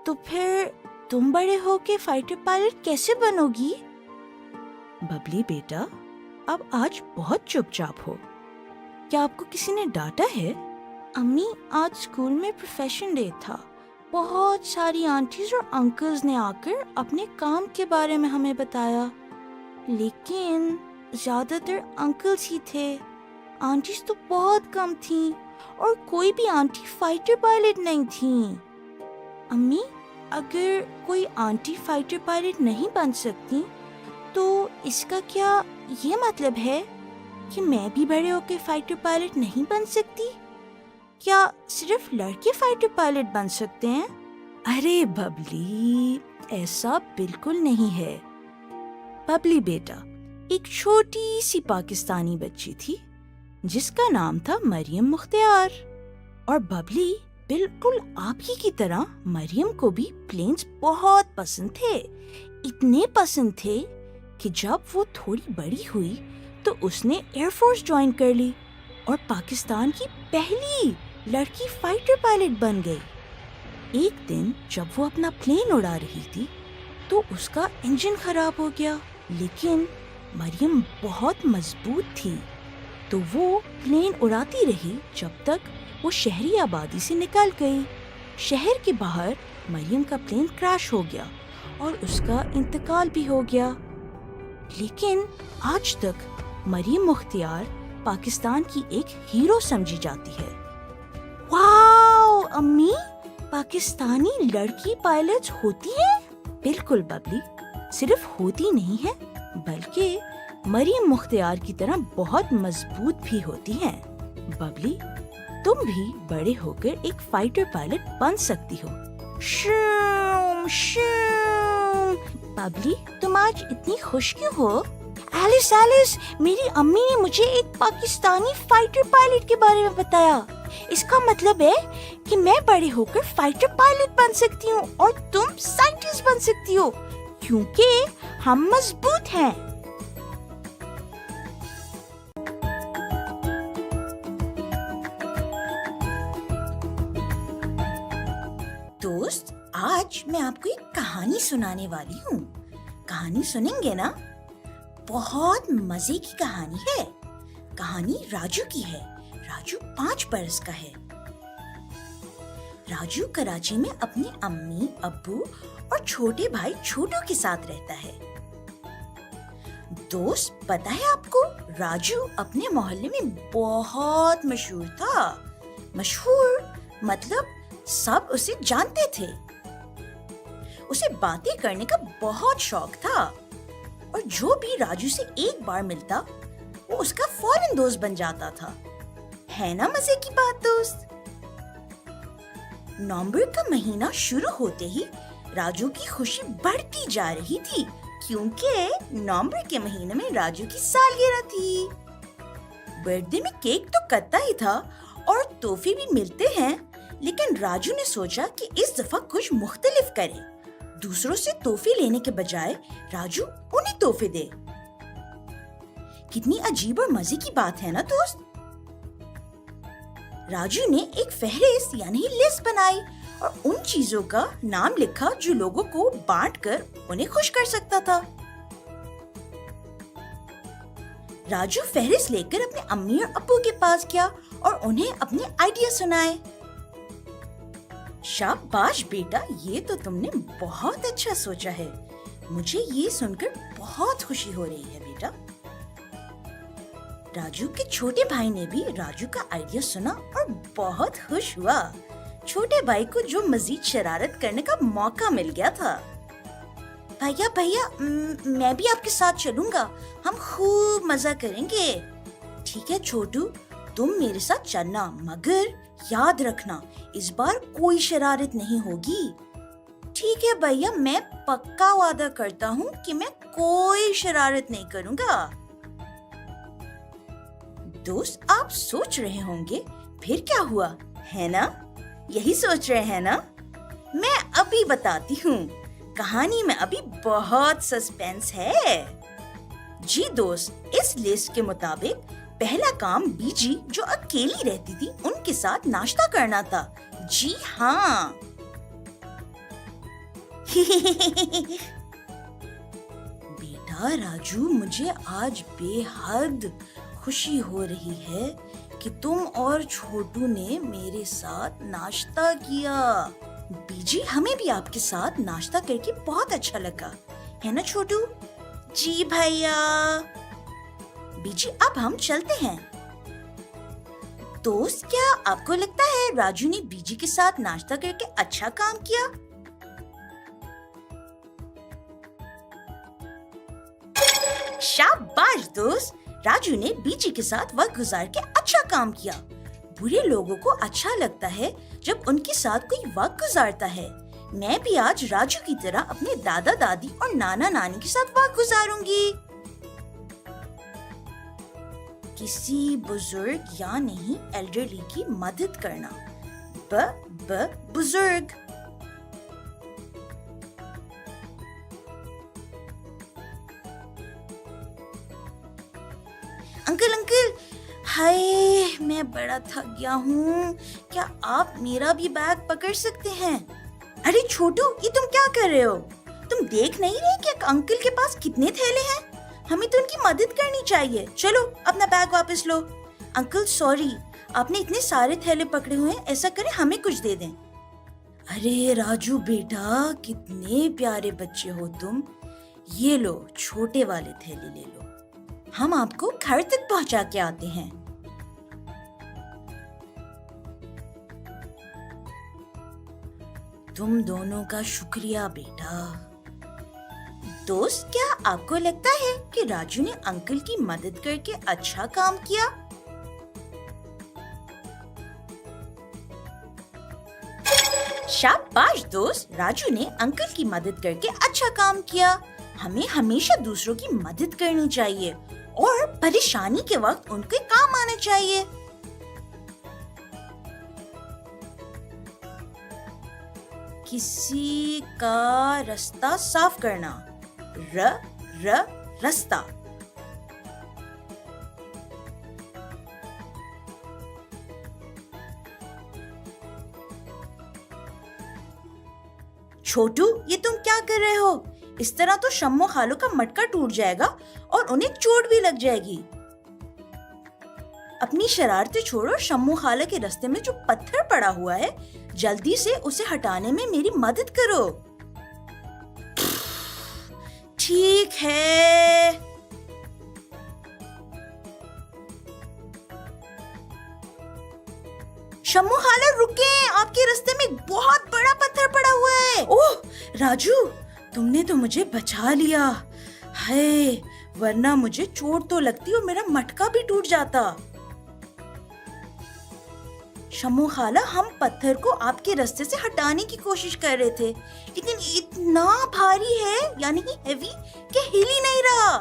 तो फिर तुम बड़े होके फाइटर पायलट कैसे बनोगी? बबली बेटा, अब आज बहुत चुपचाप हो। क्या आपको किसी ने डांटा है? अम्मी, आज स्कूल में प्रोफेशन डे था। बहुत सारी आंटीज और अंकल्स ने आकर अपने काम के बारे में हमें बताया, लेकिन ज्यादातर अंकल्स ही थे। आंटीज तो बहुत कम थीं और कोई भी आंटी फाइटर पायलट नहीं थी। अम्मी, अगर कोई आंटी फाइटर पायलट नहीं बन सकती तो इसका क्या ये मतलब है कि मैं भी बड़े होकर फाइटर पायलट नहीं बन सकती? क्या सिर्फ लड़के फाइटर पायलट बन सकते हैं? अरे बबली, ऐसा बिल्कुल नहीं है। बबली बेटा, एक छोटी सी पाकिस्तानी बच्ची थी जिसका नाम था मरियम मुख्तियार, और बबली बिल्कुल आप ही की तरह मरियम को भी प्लेन्स बहुत पसंद थे। इतने पसंद थे कि जब वो थोड़ी बड़ी हुई तो उसने एयरफोर्स ज्वाइन कर ली और पाकिस्तान की पहली लड़की फाइटर पायलट बन गई। एक दिन जब वो अपना प्लेन उड़ा रही थी तो उसका इंजन खराब हो गया, लेकिन मरियम बहुत मजबूत थी तो वो प्लेन उड़ाती रही जब तक वो शहरी आबादी से निकल गई। शहर के बाहर मरियम का प्लेन क्रैश हो गया और उसका इंतकाल भी हो गया, लेकिन आज तक मरियम मुख्तियार पाकिस्तान की एक हीरो समझी जाती है। वाओ अम्मी, पाकिस्तानी लड़की पायलट्स होती हैं? बिल्कुल बबली, सिर्फ होती नहीं है बल्कि मरियम मुख्तियार की तरह बहुत मजबूत भी होती हैं। बबली, तुम भी बड़े होकर एक फाइटर पायलट बन सकती हो। शूम शूम। बबली, तुम आज इतनी खुश क्यों हो? एलिस, मेरी अम्मी ने मुझे एक पाकिस्तानी फाइटर पायलट के बारे में बताया। इसका मतलब है कि मैं बड़े होकर फाइटर पायलट बन सकती हूँ और तुम साइंटिस्ट बन सकती हो, क्योंकि हम मजबूत हैं। दोस्त, आज मैं आपको एक कहानी सुनाने वाली हूँ। कहानी सुनेंगे ना? बहुत मजे की कहानी है। कहानी राजू की है। राजू 5 बरस का है। राजू कराची में अपने अम्मी, अब्बू और छोटे भाई छोटू के साथ रहता है। दोस्त, पता है आपको, राजू अपने मोहल्ले में बहुत मशहूर था। मशहूर मतलब सब उसे जानते थे। उसे बातें करने का बहुत शौक था और जो भी राजू से एक बार मिलता वो उसका फौरन दोस्त बन जाता था। है ना मजे की बात दोस्त? नवंबर का महीना शुरू होते ही राजू की खुशी बढ़ती जा रही थी, क्योंकि नवंबर के महीने में राजू की सालगिरह थी। बर्थडे में केक तो कटता ही था और तोहफे भी मिलते हैं, लेकिन राजू ने सोचा कि इस दफा कुछ मुख्तलिफ करे। दूसरों से तोहफे लेने के बजाय राजू उन्हें तोहफे दे। कितनी अजीब और मजे की बात है ना दोस्त? राजू ने एक फहरिस्त यानी लिस्ट बनाई और उन चीजों का नाम लिखा जो लोगों को बांटकर उन्हें खुश कर सकता था। राजू फहरिस्त लेकर अपने अम्मी और अब्बू के पास गया और उन्हें अपने आइडिया सुनाए। शाबाश बेटा, ये तो तुमने बहुत अच्छा सोचा है। मुझे ये सुनकर बहुत खुशी हो रही है बेटा। राजू के छोटे भाई ने भी राजू का आइडिया सुना और बहुत खुश हुआ। छोटे भाई को जो मजीद शरारत करने का मौका मिल गया था। भैया, मैं भी आपके साथ चलूंगा, हम खूब मजा करेंगे। ठीक है छोटू, तुम मेरे साथ चलना, मगर याद रखना इस बार कोई शरारत नहीं होगी। ठीक है भैया, मैं पक्का वादा करता हूँ कि मैं कोई शरारत नहीं करूँगा। दोस्त, आप सोच रहे होंगे फिर क्या हुआ, है ना? यही सोच रहे हैं ना? मैं अभी बताती हूँ। कहानी में अभी बहुत सस्पेंस है। जी दोस्त, इस लिस्ट के मुताबिक पहला काम बीजी जो अकेली रहती थी उनके साथ नाश्ता करना था। जी हाँ। बेटा राजू, मुझे आज बेहद खुशी हो रही है कि तुम और छोटू ने मेरे साथ नाश्ता किया। बीजी, हमें भी आपके साथ नाश्ता करके बहुत अच्छा लगा, है ना छोटू? जी भैया। बीजी, अब हम चलते हैं। दोस्त, क्या आपको लगता है राजू ने बीजी के साथ नाश्ता करके अच्छा काम किया? शाबाश दोस्त, राजू ने बीजी के साथ वक्त गुजार के अच्छा काम किया। बुरे लोगों को अच्छा लगता है जब उनके साथ कोई वक्त गुजारता है। मैं भी आज राजू की तरह अपने दादा दादी और नाना नानी के साथ वक्त गुजारूंगी। किसी बुजुर्ग या नहीं एल्डरली की मदद करना। बुजुर्ग। अंकल, हाय, मैं बड़ा थक गया हूँ। क्या आप मेरा भी बैग पकड़ सकते हैं? अरे छोटू, ये तुम क्या कर रहे हो? तुम देख नहीं रहे कि अंकल के पास कितने थैले हैं? हमें तो उनकी मदद करनी चाहिए। चलो अपना बैग वापस लो। अंकल सॉरी, आपने इतने सारे थैले पकड़े हुए हैं, ऐसा करें हमें कुछ दे दें। अरे राजू बेटा, कितने प्यारे बच्चे हो तुम। ये लो, छोटे वाले थैले ले लो, हम आपको घर तक पहुंचा के आते हैं। तुम दोनों का शुक्रिया बेटा। दोस्त, क्या आपको लगता है कि राजू ने अंकल की मदद करके अच्छा काम किया? शाबाश दोस्त, राजू ने अंकल की मदद करके अच्छा काम किया। हमें हमेशा दूसरों की मदद करनी चाहिए और परेशानी के वक्त उनके काम आना चाहिए। किसी का रास्ता साफ करना। रास्ता। छोटू, ये तुम क्या कर रहे हो? इस तरह तो शम्मो खालू का मटका टूट जाएगा और उन्हें चोट भी लग जाएगी। अपनी शरारतें छोड़ो, शम्मो खाला के रास्ते में जो पत्थर पड़ा हुआ है, जल्दी से उसे हटाने में मेरी मदद करो। ठीक है। शम्मो खाला रुके, आपके रास्ते में बहुत बड़ा पत्थर पड़ा हुआ है। ओह राजू, तुमने तो मुझे बचा लिया। हाय, वरना मुझे चोट तो लगती और मेरा मटका भी टूट जाता। शम्मो खाला, हम पत्थर को आपके रास्ते से हटाने की कोशिश कर रहे थे, लेकिन इतना भारी है, यानी कि हेवी, कि हिल ही नहीं रहा।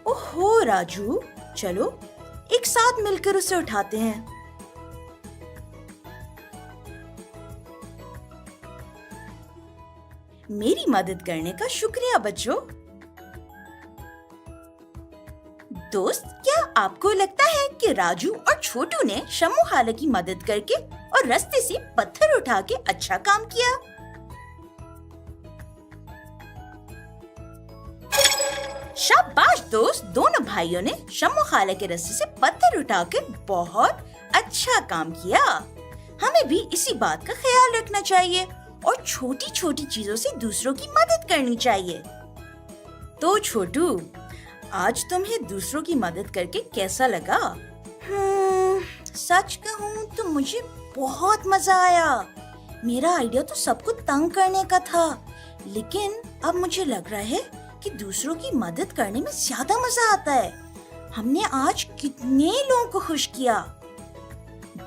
ओहो राजू, चलो एक साथ मिलकर उसे उठाते हैं। मेरी मदद करने का शुक्रिया बच्चों। दोस्त, क्या आपको लगता है कि राजू और छोटू ने शम्मो खाला की मदद करके और रास्ते से पत्थर उठा के अच्छा काम किया? शाबाश दोस्त, दोनों भाइयों ने शम्मो खाला के रास्ते से पत्थर उठाकर बहुत अच्छा काम किया। हमें भी इसी बात का ख्याल रखना चाहिए और छोटी छोटी चीजों से दूसरों की मदद करनी चाहिए। तो छोटू, आज तुम्हें दूसरों की मदद करके कैसा लगा? सच कहूँ तो मुझे बहुत मजा आया। मेरा आइडिया तो सबको तंग करने का था, लेकिन अब मुझे लग रहा है कि दूसरों की मदद करने में ज्यादा मजा आता है। हमने आज कितने लोगों को खुश किया।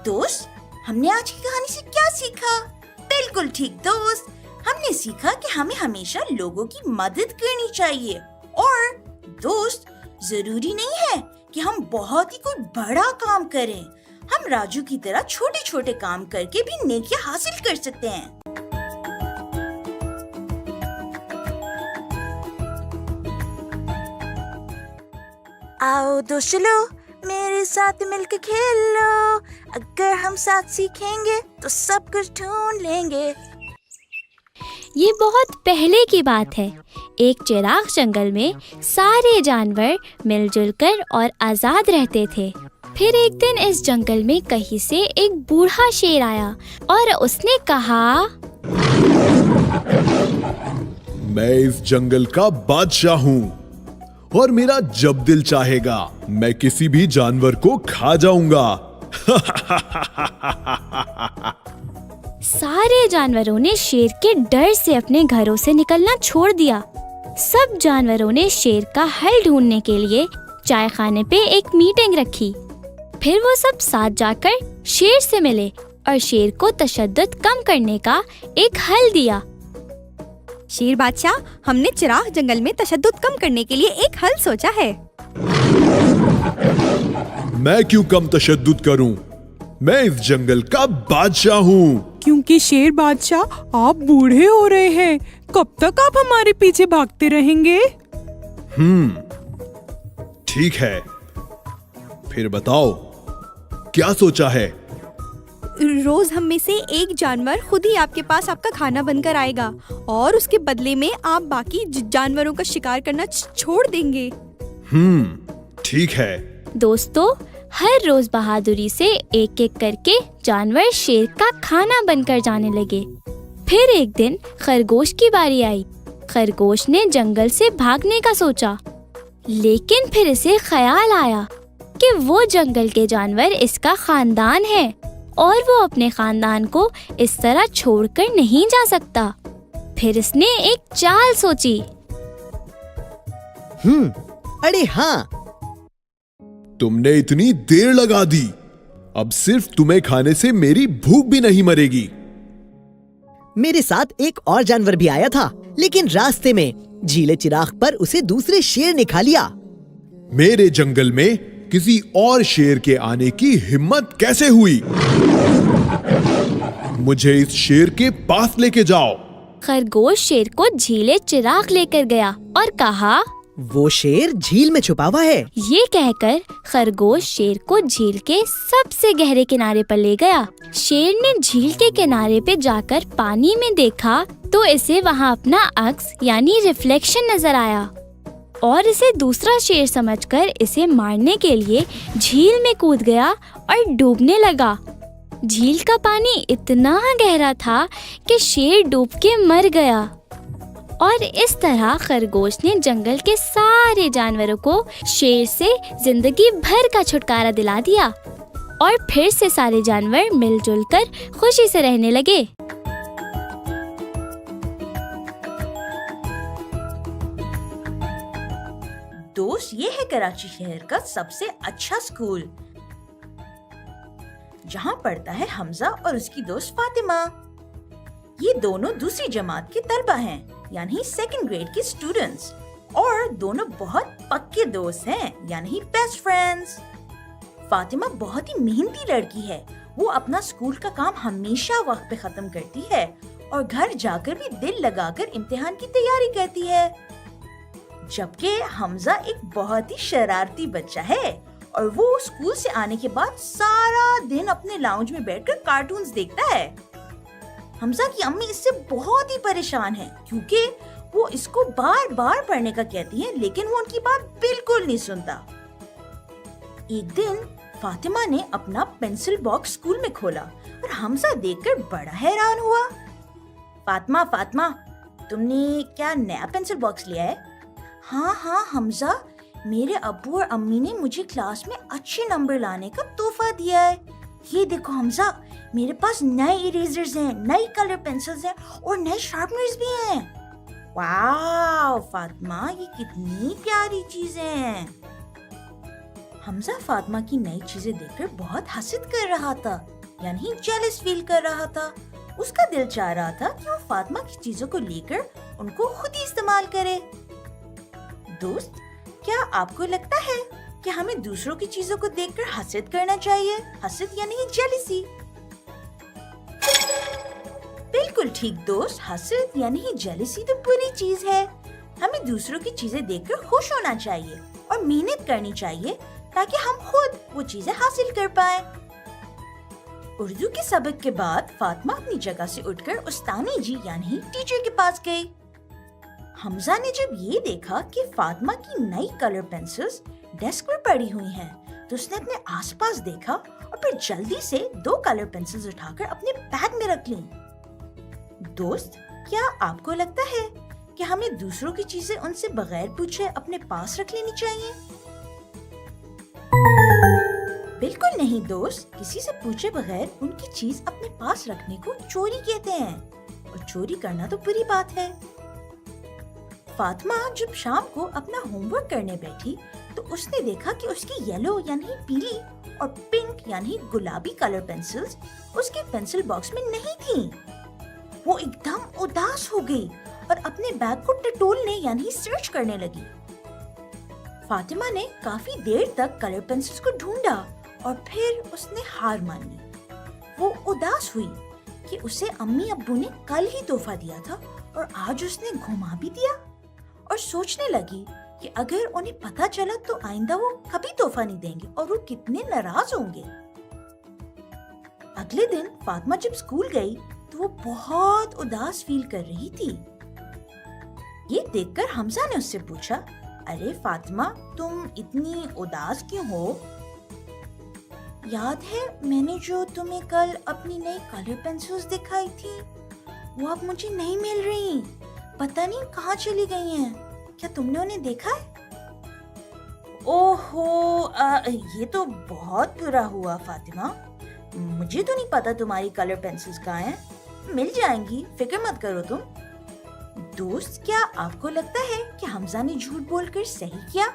दोस्त, हमने आज की कहानी से क्या सीखा? बिल्कुल ठीक दोस्त, हमने सीखा कि हमें हमेशा लोगों की मदद करनी चाहिए। और दोस्त, जरूरी नहीं है कि हम बहुत ही कोई बड़ा काम करें। हम राजू की तरह छोटे छोटे काम करके भी नेकियां हासिल कर सकते हैं। आओ दोस्तों, मेरे साथ मिलकर खेलो। अगर हम साथ सीखेंगे तो सब कुछ ढूंढ लेंगे। ये बहुत पहले की बात है। एक चिराग जंगल में सारे जानवर मिलजुल कर और आजाद रहते थे। फिर एक दिन इस जंगल में कहीं से एक बूढ़ा शेर आया और उसने कहा, मैं इस जंगल का बादशाह हूँ और मेरा जब दिल चाहेगा मैं किसी भी जानवर को खा जाऊंगा। सारे जानवरों ने शेर के डर से अपने घरों से निकलना छोड़ दिया। सब जानवरों ने शेर का हल ढूंढने के लिए चाय खाने पे एक मीटिंग रखी। फिर वो सब साथ जाकर शेर से मिले और शेर को तशद्दुद कम करने का एक हल दिया। शेर बादशाह, हमने चिराग जंगल में तशद्दुद कम करने के लिए एक हल सोचा है। मैं क्यों कम तशद्दुद करूं? मैं इस जंगल का बादशाह हूँ। क्योंकि शेर बादशाह, आप बूढ़े हो रहे हैं। कब तक आप हमारे पीछे भागते रहेंगे? ठीक है, फिर बताओ क्या सोचा है? रोज हम में से एक जानवर खुद ही आपके पास आपका खाना बनकर आएगा और उसके बदले में आप बाकी जानवरों का शिकार करना छोड़ देंगे। ठीक है। दोस्तों, हर रोज बहादुरी से एक एक करके जानवर शेर का खाना बनकर जाने लगे। फिर एक दिन खरगोश की बारी आई। खरगोश ने जंगल से भागने का सोचा, लेकिन फिर इसे ख्याल आया कि वो जंगल के जानवर इसका खानदान है और वो अपने खानदान को इस तरह छोड़कर नहीं जा सकता। फिर इसने एक चाल सोची। अरे हाँ, तुमने इतनी देर लगा दी, अब सिर्फ तुम्हें खाने से मेरी भूख भी नहीं मरेगी। मेरे साथ एक और जानवर भी आया था, लेकिन रास्ते में झीले चिराग पर उसे दूसरे शेर ने खा लिया। मेरे जंगल में किसी और शेर के आने की हिम्मत कैसे हुई? मुझे इस शेर के पास लेके जाओ। खरगोश शेर को झीले चिराग लेकर गया और कहा, वो शेर झील में छुपा हुआ है। ये कहकर खरगोश शेर को झील के सबसे गहरे किनारे पर ले गया। शेर ने झील के किनारे पे जाकर पानी में देखा तो इसे वहाँ अपना अक्स यानी रिफ्लेक्शन नजर आया और इसे दूसरा शेर समझकर इसे मारने के लिए झील में कूद गया और डूबने लगा। झील का पानी इतना गहरा था कि शेर डूब के मर गया और इस तरह खरगोश ने जंगल के सारे जानवरों को शेर से जिंदगी भर का छुटकारा दिला दिया और फिर से सारे जानवर मिलजुल कर खुशी से रहने लगे। दोस्त, ये है कराची शहर का सबसे अच्छा स्कूल, जहाँ पढ़ता है हमजा और उसकी दोस्त फातिमा। ये दोनों दूसरी जमात के तलबा हैं, यानी सेकंड ग्रेड के स्टूडेंट्स, और दोनों बहुत पक्के दोस्त हैं, यानी बेस्ट फ्रेंड्स। फातिमा बहुत ही मेहनती लड़की है। वो अपना स्कूल का काम हमेशा वक्त पे खत्म करती है और घर जाकर भी दिल लगाकर इम्तिहान की तैयारी करती है। जबकि हमजा एक बहुत ही शरारती बच्चा है और वो स्कूल से आने के बाद सारा दिन अपने लाउंज में बैठकर कार्टून्स देखता है। हमजा की अम्मी इससे बहुत ही परेशान है क्योंकि वो इसको बार बार पढ़ने का कहती है, लेकिन वो उनकी बात बिल्कुल नहीं सुनता। एक दिन फातिमा ने अपना पेंसिल बॉक्स स्कूल में खोला और हमजा देखकर बड़ा हैरान हुआ। फातिमा, फातिमा, तुमने क्या नया पेंसिल बॉक्स लिया है? हाँ हमजा, मेरे अब्बू और अम्मी ने मुझे क्लास में अच्छे नंबर लाने का तोहफा दिया है। ये देखो हमजा, मेरे पास नए इरेजर्स हैं, नई कलर पेंसिल्स हैं और नए शार्पनर्स भी हैं। वाह फातिमा, ये कितनी प्यारी चीजें हैं। हमजा फातिमा की नई चीजें देखकर बहुत हसद कर रहा था, यानी जेलस फील कर रहा था। उसका दिल चाह रहा था कि वो फातिमा की चीजों को लेकर उनको खुद ही इस्तेमाल करे। दोस्त, क्या आपको लगता है कि हमें दूसरों की चीजों को देखकर हसद करना चाहिए? हसद यानी जेलसी। बिल्कुल ठीक दोस्त, हसद यानी जेलसी तो बुरी चीज है। हमें दूसरों की चीजें देखकर खुश होना चाहिए और मेहनत करनी चाहिए ताकि हम खुद वो चीजें हासिल कर पाएं। उर्दू के सबक के बाद फातिमा अपनी जगह से उठकर उस्तानी जी यानी टीचर के पास गई। हमजा ने जब ये देखा कि फातिमा की नई कलर पेंसिल्स डेस्क पर पड़ी हुई हैं, तो उसने अपने आसपास देखा और फिर जल्दी से 2 कलर पेंसिल्स उठाकर अपने बैग में रख ली। दोस्त, क्या आपको लगता है कि हमें दूसरों की चीजें उनसे बगैर पूछे अपने पास रख लेनी चाहिए? बिल्कुल नहीं दोस्त, किसी से पूछे बगैर उनकी चीज अपने पास रखने को चोरी कहते हैं और चोरी करना तो बुरी बात है। फातिमा जब शाम को अपना होमवर्क करने बैठी तो उसने देखा कि उसकी येलो यानी पीली और पिंक यानी गुलाबी कलर पेंसिल्स उसके पेंसिल बॉक्स में नहीं थी। वो एकदम उदास हो गई और अपने बैग को टटोलने यानी सर्च करने लगी। फातिमा ने काफी देर तक कलर पेंसिल्स को ढूंढा और फिर उसने हार मान ली। वो उदास हुई कि उसे अम्मी अब्बू ने कल ही तोहफा दिया था और आज उसने घुमा भी दिया, और सोचने लगी कि अगर उन्हें पता चला तो आइंदा वो कभी तोहफा नहीं देंगे और वो कितने नाराज होंगे। अगले दिन फातिमा जब स्कूल गई तो वो बहुत उदास फील कर रही थी। ये देखकर हमजा ने उससे पूछा, अरे फातिमा, तुम इतनी उदास क्यों हो? याद है मैंने जो तुम्हें कल अपनी नई कलर पेंसिल्स दिखाई थी, वो अब मुझे नहीं मिल रही, पता नहीं कहाँ चली गई हैं। क्या तुमने उन्हें देखा है? ओहो, ये तो बहुत बुरा हुआ फातिमा। मुझे तो नहीं पता तुम्हारी कलर पेंसिल्स कहाँ हैं। मिल जाएंगी, फिक्र मत करो तुम। दोस्त, क्या आपको लगता है कि हमजा ने झूठ बोलकर सही किया?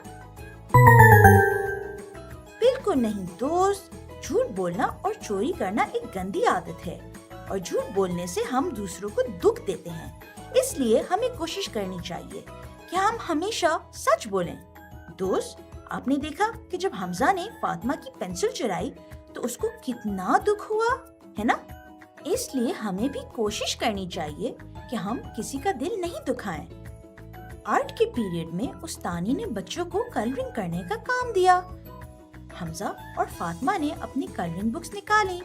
बिल्कुल नहीं दोस्त, झूठ बोलना और चोरी करना एक गंदी आदत है और झूठ बोलने से हम दूसरों को दुख देते हैं। इसलिए हमें कोशिश करनी चाहिए कि हम हमेशा सच बोलें। दोस्त, आपने देखा कि जब हमजा ने फातिमा की पेंसिल चुराई तो उसको कितना दुख हुआ, है ना? इसलिए हमें भी कोशिश करनी चाहिए कि हम किसी का दिल नहीं दुखाएं। आर्ट के पीरियड में उस्तानी ने बच्चों को कलरिंग करने का काम दिया। हमजा और फातिमा ने अपनी कलरिंग बुक्स निकाली।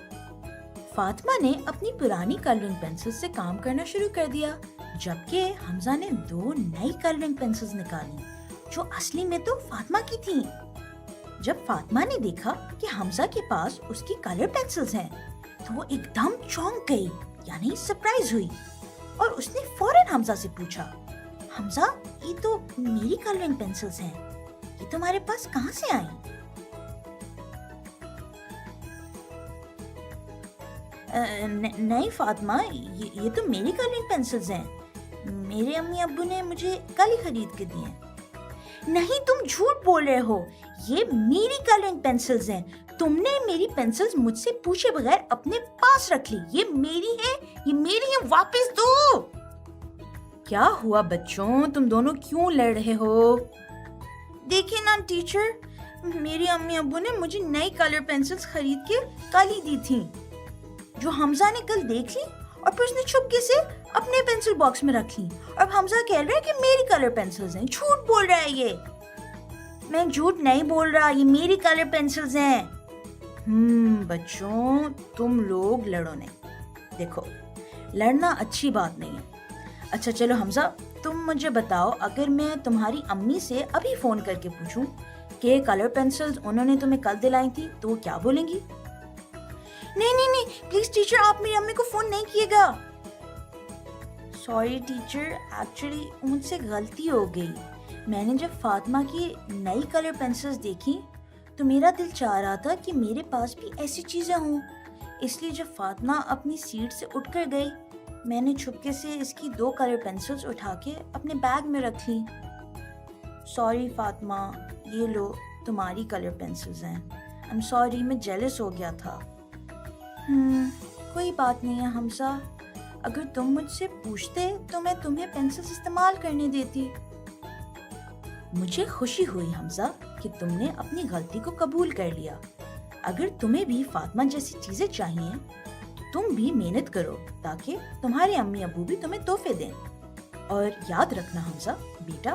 फातिमा ने अपनी पुरानी कलरिंग पेंसिल से काम करना शुरू कर दिया, जबकि हमजा ने 2 नई कलरिंग पेंसिल्स निकाली जो असली में तो फातिमा की थी। जब फातिमा ने देखा कि हमजा के पास उसकी कलर पेंसिल्स हैं, तो वो एकदम चौंक गई, यानी सरप्राइज हुई, और उसने फौरन हमजा से पूछा, हमजा, ये तो मेरी कलरिंग पेंसिल्स हैं, ये तुम्हारे पास कहाँ से आई? नहीं फातिमा, ये तो मेरी कलरिंग पेंसिल्स हैं। मेरे अम्मी अब्बू ने मुझे कल ही खरीद के दी हैं। नहीं, तुम झूठ बोल रहे हो, ये मेरी कलरिंग पेंसिल्स हैं। तुमने मेरी पेंसिल्स मुझसे पूछे बगैर अपने पास रख ली। ये मेरी है, वापस दो। क्या हुआ बच्चों, तुम दोनों क्यों लड़ रहे हो? देखिए ना टीचर, मेरी अम्मी अब्बू ने मुझे नई कलर पेंसिल्स खरीद के कल ही दी थी, जो हमजा ने कल देख ली और फिर उसने चुपके से अपने पेंसिल बॉक्स में रख ली। और हमजा कह रहा है कि मेरी कलर पेंसिल्स हैं। झूठ बोल रहा है ये। मैं झूठ नहीं बोल रहा, ये मेरी कलर पेंसिल्स हैं। बच्चों, तुम लोग लड़ो नहीं। देखो, लड़ना अच्छी बात नहीं है। अच्छा चलो हमजा, तुम मुझे बताओ, अगर मैं तुम्हारी अम्मी से अभी फोन करके पूछूं कि कलर पेंसिल्स उन्होंने तुम्हें कल दिलाई थी, तो वो क्या बोलेंगी? नहीं, प्लीज टीचर, आप मेरी अम्मी को फोन नहीं कीजिएगा। सॉरी टीचर, एक्चुअली मुझसे गलती हो गई। मैंने जब फातिमा की नई कलर पेंसिल्स देखी तो मेरा दिल चाह रहा था कि मेरे पास भी ऐसी चीजें हों। इसलिए जब फातिमा अपनी सीट से उठकर गई, मैंने छुपके से इसकी 2 कलर पेंसिल्स उठा के अपने बैग में रख ली। सॉरी फातिमा, ये लो तुम्हारी कलर पेंसिल्स हैं। आई एम सॉरी, मैं जेलस हो गया था। कोई बात नहीं है हमजा, अगर तुम मुझसे पूछते तो मैं तुम्हें पेंसिल्स इस्तेमाल करने देती। मुझे खुशी हुई हमजा कि तुमने अपनी गलती को कबूल कर लिया। अगर तुम्हें भी फातिमा जैसी चीजें चाहिए तो तुम भी मेहनत करो, ताकि तुम्हारे अम्मी अब्बू भी तुम्हें तोहफे दें। और याद रखना हमजा बेटा,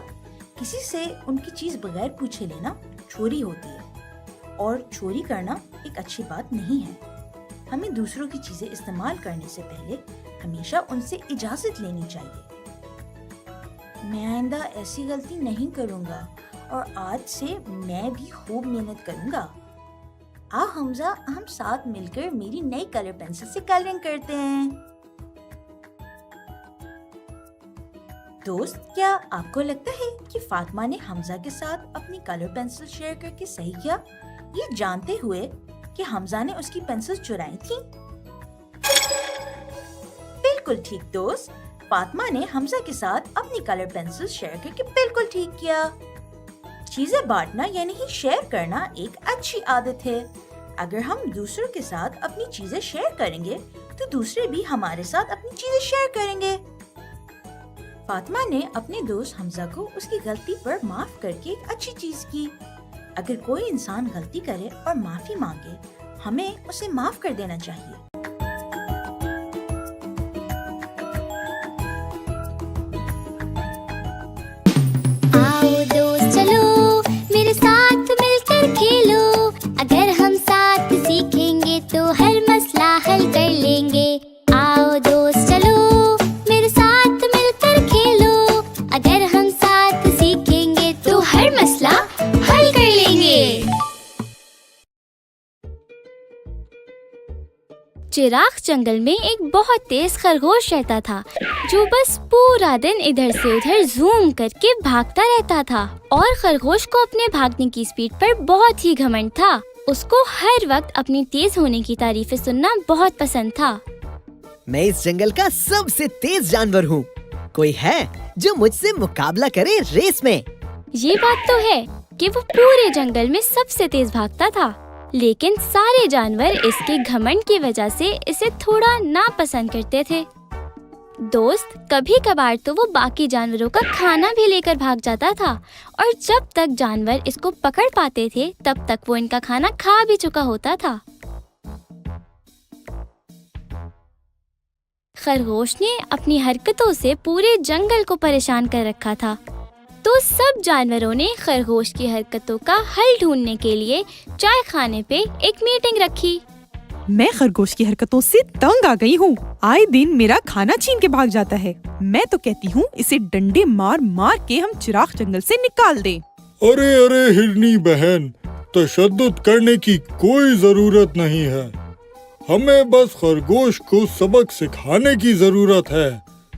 किसी से उनकी चीज बगैर पूछे लेना चोरी होती है, और चोरी करना एक अच्छी बात नहीं है। हमें दूसरों की चीजें इस्तेमाल करने से पहले हमेशा उनसे इजाजत लेनी चाहिए। मैं आइंदा ऐसी गलती नहीं करूंगा और आज से मैं भी खूब मेहनत करूंगा। आ हमजा, हम साथ मिलकर मेरी नई कलर पेंसिल से कलरिंग करते हैं। दोस्त, क्या आपको लगता है कि फातिमा ने हमजा के साथ अपनी कलर पेंसिल शेयर करके सही किया, ये जानते हुए कि हमजा ने उसकी पेंसिल चुराई थी? बिल्कुल ठीक दोस्त, फातिमा ने हमजा के साथ अपनी कलर पेंसिल शेयर करके बिल्कुल ठीक किया। चीजें बांटना यानी कि शेयर करना एक अच्छी आदत है। अगर हम दूसरों के साथ अपनी चीजें शेयर करेंगे तो दूसरे भी हमारे साथ अपनी चीजें शेयर करेंगे। फातिमा ने अपने दोस्त हमजा को उसकी गलती पर माफ करके एक अच्छी चीज की। अगर कोई इंसान गलती करे और माफी मांगे, हमें उसे माफ कर देना चाहिए। आओ दोस्त चलो मेरे साथ मिलकर खेलो, अगर हम साथ सीखेंगे तो हर मसला हल कर लेंगे। आओ दोस्त चलो मेरे साथ मिलकर खेलो, अगर हम साथ सीखेंगे तो हर मसला हल कर लेंगे। चिराग जंगल में एक बहुत तेज खरगोश रहता था, जो बस पूरा दिन इधर से उधर जूम करके भागता रहता था। और खरगोश को अपने भागने की स्पीड पर बहुत ही घमंड था। उसको हर वक्त अपनी तेज होने की तारीफें सुनना बहुत पसंद था। मैं इस जंगल का सबसे तेज जानवर हूँ। कोई है जो मुझसे मुकाबला करे रेस में? ये बात तो है कि वो पूरे जंगल में सबसे तेज भागता था, लेकिन सारे जानवर इसके घमंड की वजह से इसे थोड़ा नापसंद करते थे। दोस्त, कभी कभार तो वो बाकी जानवरों का खाना भी लेकर भाग जाता था और जब तक जानवर इसको पकड़ पाते थे तब तक वो इनका खाना खा भी चुका होता था। खरगोश ने अपनी हरकतों से पूरे जंगल को परेशान कर रखा था, तो सब जानवरों ने खरगोश की हरकतों का हल ढूंढने के लिए चाय खाने पे एक मीटिंग रखी। मैं खरगोश की हरकतों से तंग आ गई हूँ। आए दिन मेरा खाना छीन के भाग जाता है। मैं तो कहती हूँ इसे डंडे मार मार के हम चिराग जंगल से निकाल दें। अरे अरे हिरनी बहन, तशद्दुद करने की कोई जरूरत नहीं है। हमें बस खरगोश को सबक सिखाने की जरूरत है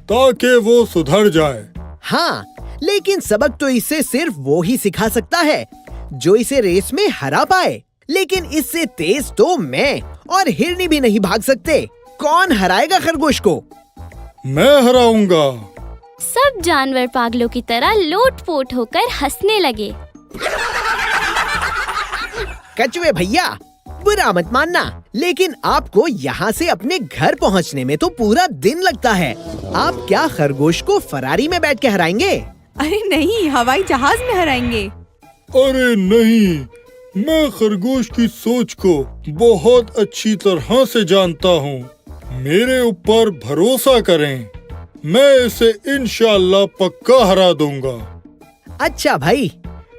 ताकि वो सुधर जाए। हाँ, लेकिन सबक तो इसे सिर्फ वो ही सिखा सकता है जो इसे रेस में हरा पाए। लेकिन इससे तेज तो मैं और हिरनी भी नहीं भाग सकते। कौन हराएगा खरगोश को? मैं हराऊंगा। सब जानवर पागलों की तरह लोटपोट होकर हंसने लगे। कछुए भैया, बुरा मत मानना, लेकिन आपको यहाँ से अपने घर पहुँचने में तो पूरा दिन लगता है। आप क्या खरगोश को फरारी में बैठ के हराएंगे? अरे नहीं, हवाई जहाज में हराएंगे। अरे नहीं, मैं खरगोश की सोच को बहुत अच्छी तरह से जानता हूँ। मेरे ऊपर भरोसा करें, मैं इसे इंशाल्लाह पक्का हरा दूंगा। अच्छा भाई,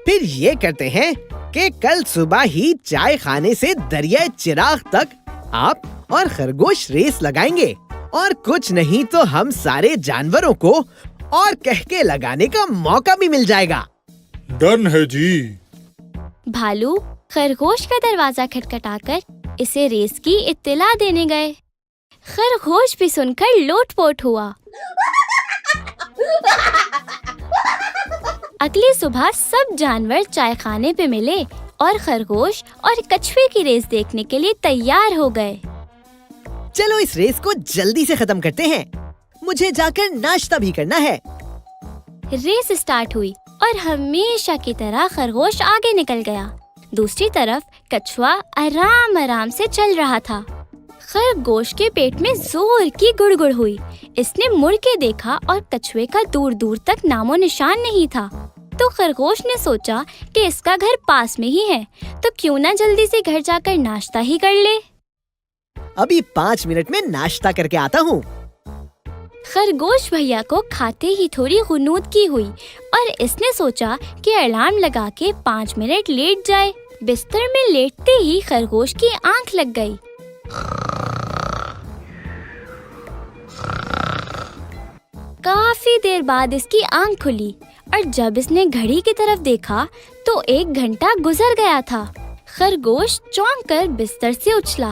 फिर ये करते हैं कि कल सुबह ही चाय खाने से दरियाए चिराग तक आप और खरगोश रेस लगाएंगे और कुछ नहीं तो हम सारे जानवरों को और कह के लगाने का मौका भी मिल जाएगा। डन है जी। भालू खरगोश का दरवाजा खटखटाकर इसे रेस की इत्तिला देने गए। खरगोश भी सुनकर लोटपोट हुआ। अगली सुबह सब जानवर चाय खाने पे मिले और खरगोश और कछुए की रेस देखने के लिए तैयार हो गए। चलो इस रेस को जल्दी से खत्म करते हैं, मुझे जाकर नाश्ता भी करना है। रेस स्टार्ट हुई और हमेशा की तरह खरगोश आगे निकल गया। दूसरी तरफ कछुआ आराम आराम से चल रहा था। खरगोश के पेट में जोर की गुड़गुड़ हुई। इसने मुड़ के देखा और कछुए का दूर दूर तक नामो निशान नहीं था। तो खरगोश ने सोचा कि इसका घर पास में ही है, तो क्यों ना जल्दी से घर जाकर नाश्ता ही कर ले। अभी 5 मिनट में नाश्ता करके आता हूँ। खरगोश भैया को खाते ही थोड़ी गुनूदगी हुई और इसने सोचा कि अलार्म लगा के 5 मिनट लेट जाए। बिस्तर में लेटते ही खरगोश की आंख लग गई। काफी देर बाद इसकी आंख खुली और जब इसने घड़ी की तरफ देखा तो 1 घंटा गुजर गया था। खरगोश चौंक कर बिस्तर से उछला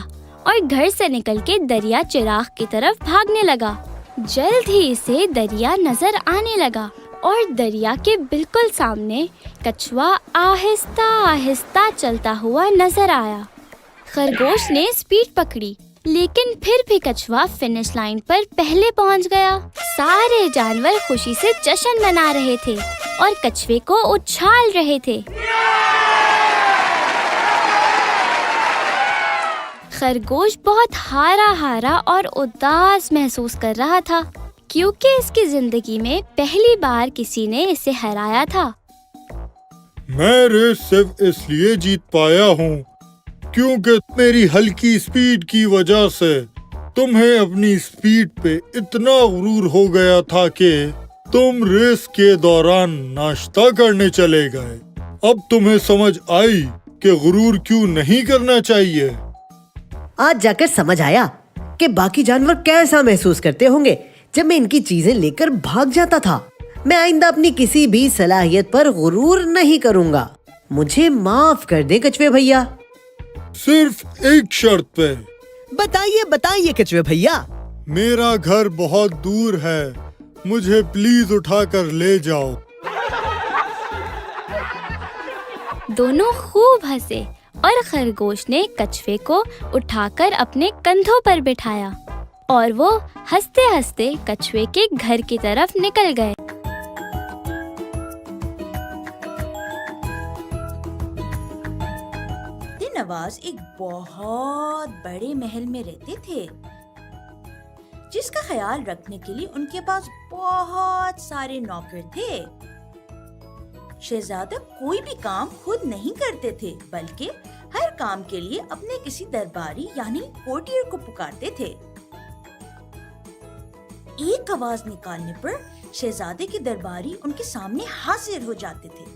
और घर से निकल के दरिया चिराग की तरफ भागने लगा। जल्द ही इसे दरिया नजर आने लगा और दरिया के बिल्कुल सामने कछुआ आहिस्ता आहिस्ता चलता हुआ नजर आया। खरगोश ने स्पीड पकड़ी, लेकिन फिर भी कछुआ फिनिश लाइन पर पहले पहुंच गया। सारे जानवर खुशी से जश्न मना रहे थे और कछुए को उछाल रहे थे। खरगोश बहुत हारा हारा और उदास महसूस कर रहा था, क्योंकि इसकी जिंदगी में पहली बार किसी ने इसे हराया था। मैं रेस सिर्फ इसलिए जीत पाया हूँ क्योंकि मेरी हल्की स्पीड की वजह से तुम्हें अपनी स्पीड पे इतना गुरूर हो गया था कि तुम रेस के दौरान नाश्ता करने चले गए। अब तुम्हें समझ आई कि गुरूर क्यों नहीं करना चाहिए। आज जाकर समझ आया कि बाकी जानवर कैसा महसूस करते होंगे जब मैं इनकी चीजें लेकर भाग जाता था। मैं आइंदा अपनी किसी भी सलाहियत पर गुरूर नहीं करूँगा। मुझे माफ कर दे कछुए भैया। सिर्फ एक शर्त पे। बताइए बताइए कछुए भैया। मेरा घर बहुत दूर है, मुझे प्लीज उठाकर ले जाओ। दोनों खूब हंसे और खरगोश ने कछुए को उठाकर अपने कंधों पर बिठाया और वो हंसते हंसते कछुए के घर की तरफ निकल गए। नवाज एक बहुत बड़े महल में रहते थे। जिसका ख्याल रखने के लिए उनके पास बहुत सारे नौकर थे। शहजादा कोई भी काम खुद नहीं करते थे, बल्कि हर काम के लिए अपने किसी दरबारी यानी कोर्टियर को पुकारते थे। एक आवाज निकालने पर शहजादे के दरबारी उनके सामने हाजिर हो जाते थे।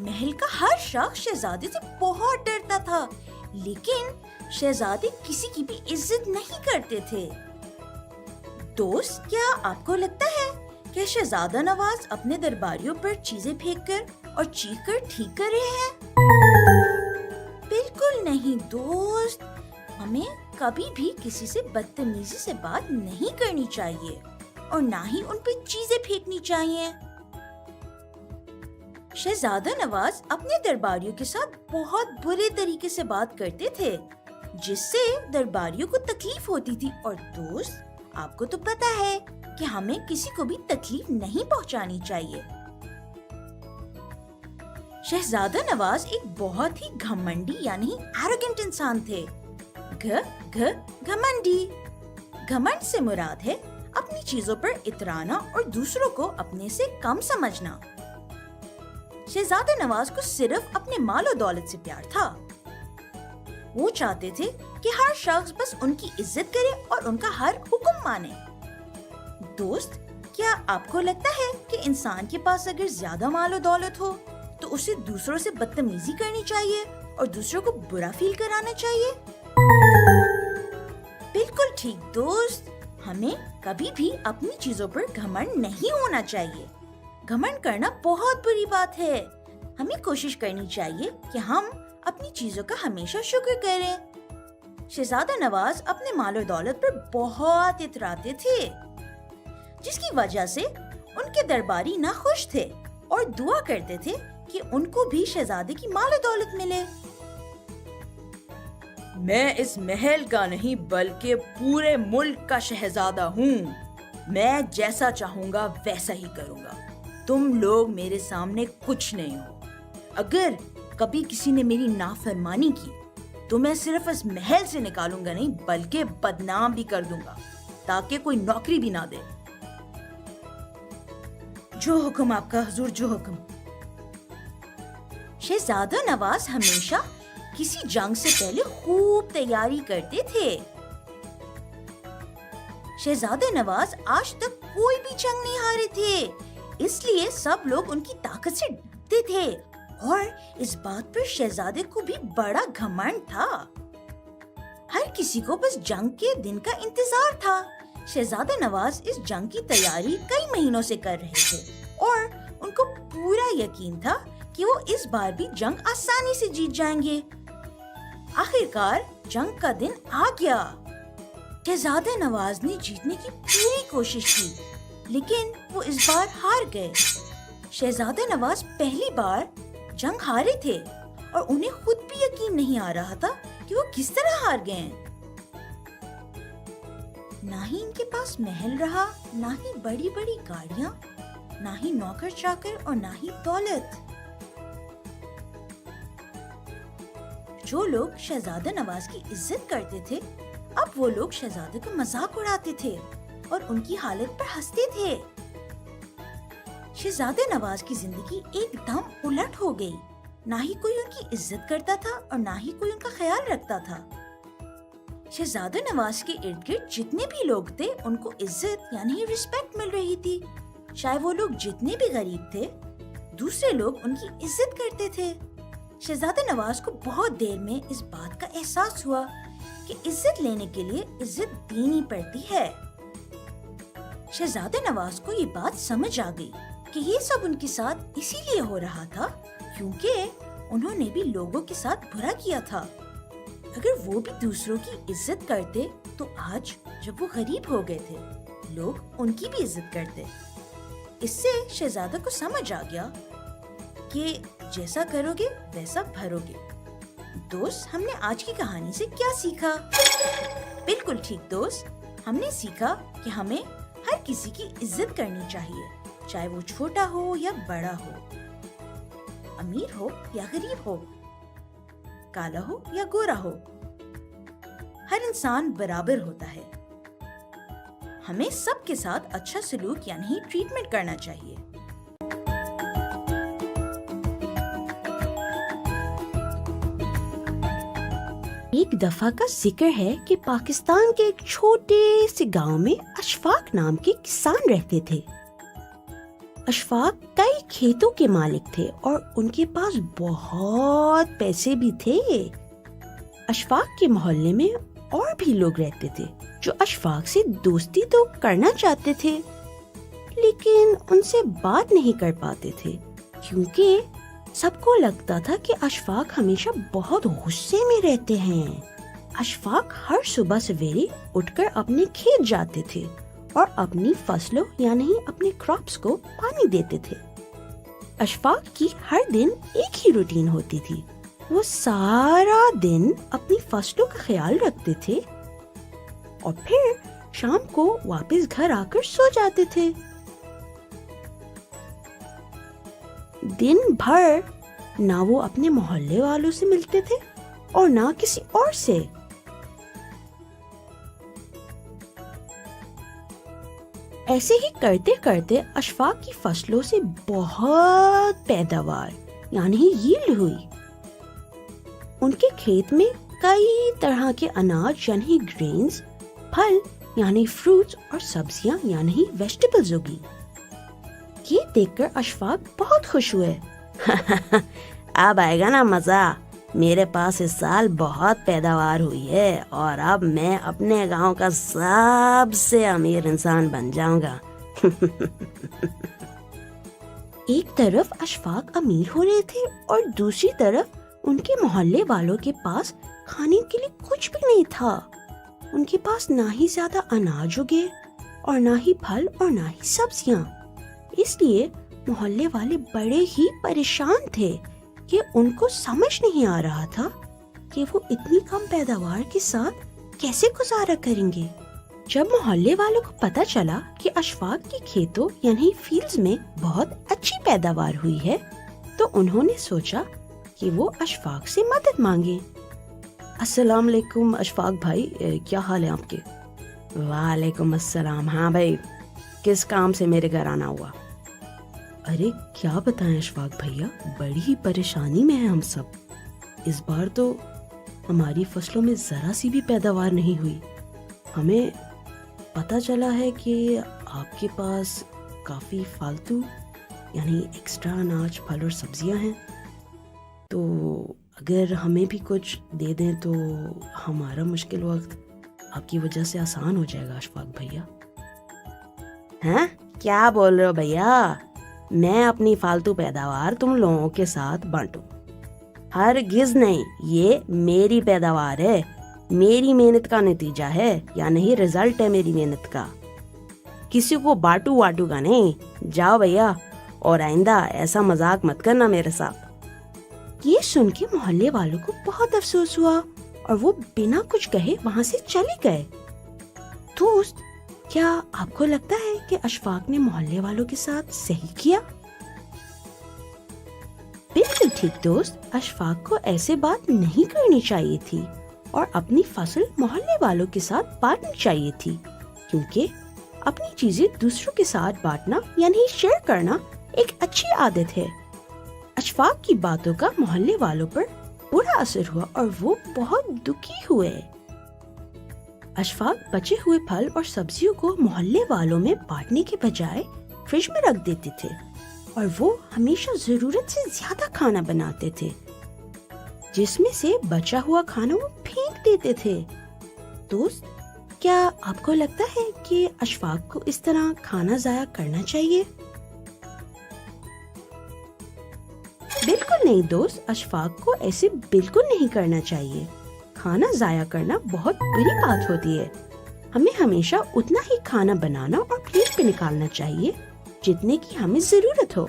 महल का हर शख्स शहजादे से बहुत डरता था, लेकिन शहजादे किसी की भी इज्जत नहीं करते थे। दोस्त, क्या आपको लगता है कि शहजादा नवाज अपने दरबारियों पर चीजें फेंककर और चीखकर ठीक कर रहे हैं? बिल्कुल नहीं दोस्त, हमें कभी भी किसी से बदतमीजी से बात नहीं करनी चाहिए और ना ही उन पे चीजें फेंकनी चाहिए। शहजादा नवाज अपने दरबारियों के साथ बहुत बुरे तरीके से बात करते थे, जिससे दरबारियों को तकलीफ होती थी। और दोस्त, आपको तो पता है कि हमें किसी को भी तकलीफ नहीं पहुंचानी चाहिए। शहजादा नवाज एक बहुत ही घमंडी यानी एरोगेंट इंसान थे। घमंडी। घमंड से मुराद है अपनी चीजों पर इतराना और दूसरों को अपने से कम समझना। शहजादा नवाज को सिर्फ अपने मालो दौलत से प्यार था। वो चाहते थे कि हर शख्स बस उनकी इज्जत करे और उनका हर हुक्म माने। दोस्त, क्या आपको लगता है कि इंसान के पास अगर ज्यादा मालो दौलत हो तो उसे दूसरों से बदतमीजी करनी चाहिए और दूसरों को बुरा फील कराना चाहिए? बिल्कुल ठीक दोस्त, हमें कभी भी अपनी चीजों पर घमंड नहीं होना चाहिए। घमंड करना बहुत बुरी बात है। हमें कोशिश करनी चाहिए कि हम अपनी चीजों का हमेशा शुक्र करें। शहजादा नवाज अपने मालो दौलत पर बहुत इतराते थे, जिसकी वजह से उनके दरबारी नाखुश थे और दुआ करते थे कि उनको भी शहजादे की मालो दौलत मिले। मैं इस महल का नहीं बल्कि पूरे मुल्क का शहजादा हूँ। मैं जैसा चाहूँगा वैसा ही करूँगा। तुम लोग मेरे सामने कुछ नहीं हो। अगर कभी किसी ने मेरी नाफरमानी की तो मैं सिर्फ इस महल से निकालूंगा नहीं बल्कि बदनाम भी कर दूंगा, ताकि कोई नौकरी भी ना दे। जो हुक्म आपका हुजूर, जो हुक्म। शहजादा नवाज हमेशा किसी जंग से पहले खूब तैयारी करते थे। शहजादा नवाज आज तक कोई भी जंग नहीं हारे थे, इसलिए सब लोग उनकी ताकत से डरते थे और इस बात पर शहजादे को भी बड़ा घमंड था। हर किसी को बस जंग के दिन का इंतजार था। शहजादा नवाज इस जंग की तैयारी कई महीनों से कर रहे थे और उनको पूरा यकीन था कि वो इस बार भी जंग आसानी से जीत जाएंगे। आखिरकार जंग का दिन आ गया। शहजादा नवाज ने जीतने की पूरी कोशिश की, लेकिन वो इस बार हार गए। शहजादा नवाज पहली बार जंग हारे थे और उन्हें खुद भी यकीन नहीं आ रहा था कि वो किस तरह हार गए। ना ही इनके पास महल रहा, ना ही बड़ी बड़ी गाड़ियां, ना ही नौकर चाकर और ना ही दौलत। जो लोग शहजादा नवाज की इज्जत करते थे, अब वो लोग शहजादे का मजाक उड़ाते थे और उनकी हालत पर हंसते थे। शहजादे नवाज की जिंदगी एकदम उलट हो गई। ना ही कोई उनकी इज्जत करता था और ना ही कोई उनका ख्याल रखता था। शहजादा नवाज के इर्द गिर्द जितने भी लोग थे, उनको इज्जत यानी रिस्पेक्ट मिल रही थी। चाहे वो लोग जितने भी गरीब थे, दूसरे लोग उनकी इज्जत करते थे। शहजादा नवाज को बहुत देर में इस बात का एहसास हुआ कि इज्जत लेने के लिए इज्जत देनी पड़ती है। शहजादा नवाज को ये बात समझ आ गई कि ये सब उनके साथ इसीलिए हो रहा था क्योंकि उन्होंने भी लोगों के साथ बुरा किया था। अगर वो भी दूसरों की इज्जत करते तो आज जब वो गरीब हो गए थे, लोग उनकी भी इज्जत करते। इससे शहजादा को समझ आ गया कि जैसा करोगे वैसा भरोगे। दोस्त, हमने आज की कहानी से क्या सीखा? बिल्कुल ठीक दोस्त, हमने सीखा कि हमें हर किसी की इज्जत करनी चाहिए, चाहे वो छोटा हो या बड़ा हो, अमीर हो या गरीब हो, काला हो या गोरा हो। हर इंसान बराबर होता है हमें सबके साथ अच्छा सलूक यानी ट्रीटमेंट करना चाहिए। एक दफा का जिक्र है कि पाकिस्तान के एक छोटे से गांव में अशफाक नाम के किसान रहते थे। अशफाक कई खेतों के मालिक थे और उनके पास बहुत पैसे भी थे। अशफाक के मोहल्ले में और भी लोग रहते थे जो अशफाक से दोस्ती तो करना चाहते थे, लेकिन उनसे बात नहीं कर पाते थे क्योंकि सबको लगता था कि अशफाक हमेशा बहुत गुस्से में रहते हैं। अशफाक हर सुबह सवेरे उठकर अपने खेत जाते थे और अपनी फसलों यानी अपने क्रॉप्स को पानी देते थे। अशफाक की हर दिन एक ही रूटीन होती थी। वो सारा दिन अपनी फसलों का ख्याल रखते थे और फिर शाम को वापस घर आकर सो जाते थे। दिन भर ना वो अपने मोहल्ले वालों से मिलते थे और ना किसी और से। ऐसे ही करते करते अशफाक की फसलों से बहुत पैदावार यानी यील्ड हुई। उनके खेत में कई तरह के अनाज यानी ग्रेन्स, फल यानी फ्रूट्स और सब्जियां यानी वेजिटेबल्स उगी। ये देखकर अशफाक बहुत खुश हुए। अब आएगा ना मजा, मेरे पास इस साल बहुत पैदावार हुई है और अब मैं अपने गांव का सबसे अमीर इंसान बन जाऊंगा। एक तरफ अशफाक अमीर हो रहे थे और दूसरी तरफ उनके मोहल्ले वालों के पास खाने के लिए कुछ भी नहीं था। उनके पास ना ही ज्यादा अनाज उगे और ना ही फल और ना ही सब्जियां। इसलिए मोहल्ले वाले बड़े ही परेशान थे कि उनको समझ नहीं आ रहा था कि वो इतनी कम पैदावार के साथ कैसे गुजारा करेंगे। जब मोहल्ले वालों को पता चला कि अशफाक के खेतों यानी फील्ड्स में बहुत अच्छी पैदावार हुई है, तो उन्होंने सोचा कि वो अशफाक से मदद मांगे। अस्सलाम वालेकुम अशफाक भाई, क्या हाल है आपके? वालेकुम अस्सलाम। हाँ भाई, किस काम से मेरे घर आना हुआ? अरे क्या बताएं अशफाक भैया, बड़ी ही परेशानी में है हम सब। इस बार तो हमारी फसलों में जरा सी भी पैदावार नहीं हुई। हमें पता चला है कि आपके पास काफी फालतू यानी एक्स्ट्रा अनाज, फल और सब्जियां हैं, तो अगर हमें भी कुछ दे दें तो हमारा मुश्किल वक्त आपकी वजह से आसान हो जाएगा अशफाक भैया। हैं? क्या बोल रहे हो भैया? मैं अपनी फालतू पैदावार तुम लोगों के साथ बांटूं? हरगिज़ नहीं, ये मेरी पैदावार है, मेरी मेहनत का नतीजा है या नहीं, रिजल्ट है मेरी मेहनत का। किसी को बांटू वाटू का नहीं। जाओ भैया, और आइंदा ऐसा मजाक मत करना मेरे साथ। ये सुन के मोहल्ले वालों को बहुत अफसोस हुआ और वो बिना कुछ कहे वहाँ से चले गए। दोस्त, क्या आपको लगता है कि अशफाक ने मोहल्ले वालों के साथ सही किया? बिल्कुल ठीक दोस्त, अशफाक को ऐसे बात नहीं करनी चाहिए थी और अपनी फसल मोहल्ले वालों के साथ बांटनी चाहिए थी, क्योंकि अपनी चीजें दूसरों के साथ बांटना यानी शेयर करना एक अच्छी आदत है। अशफाक की बातों का मोहल्ले वालों पर बुरा असर हुआ और वो बहुत दुखी हुए। अशफाक बचे हुए फल और सब्जियों को मोहल्ले वालों में बांटने के बजाय फ्रिज में रख देते थे और वो हमेशा जरूरत से ज्यादा खाना बनाते थे, जिसमें से बचा हुआ खाना वो फेंक देते थे। दोस्त, क्या आपको लगता है कि अशफाक को इस तरह खाना जाया करना चाहिए? बिल्कुल नहीं दोस्त, अशफाक को ऐसे बिल्कुल नहीं करना चाहिए। खाना जाया करना बहुत बुरी बात होती है। हमें हमेशा उतना ही खाना बनाना और प्लेट पे निकालना चाहिए जितने की हमें जरूरत हो।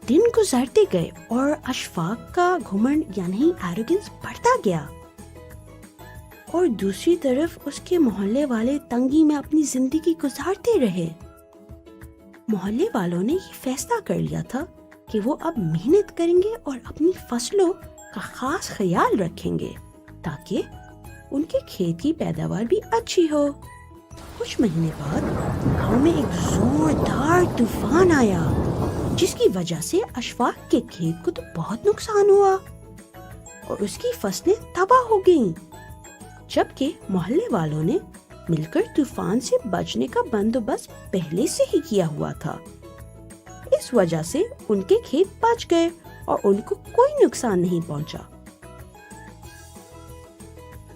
दिन गुजरते गए और अशफाक का घमंड यानी एरोगेंस बढ़ता गया और दूसरी तरफ उसके मोहल्ले वाले तंगी में अपनी जिंदगी गुजारते रहे। मोहल्ले वालों ने ये फैसला कर लिया था कि वो अब मेहनत करेंगे और अपनी फसलों का खास ख्याल रखेंगे ताकि उनके खेत की पैदावार भी अच्छी हो। कुछ महीने बाद गांव में एक जोरदार तूफान आया, जिसकी वजह से अशफाक के खेत को तो बहुत नुकसान हुआ और उसकी फसलें तबाह हो गईं। जबकि मोहल्ले वालों ने मिलकर तूफान से बचने का बंदोबस्त पहले से ही किया हुआ था। इस वजह से उनके खेत बच गए और उनको कोई नुकसान नहीं पहुंचा।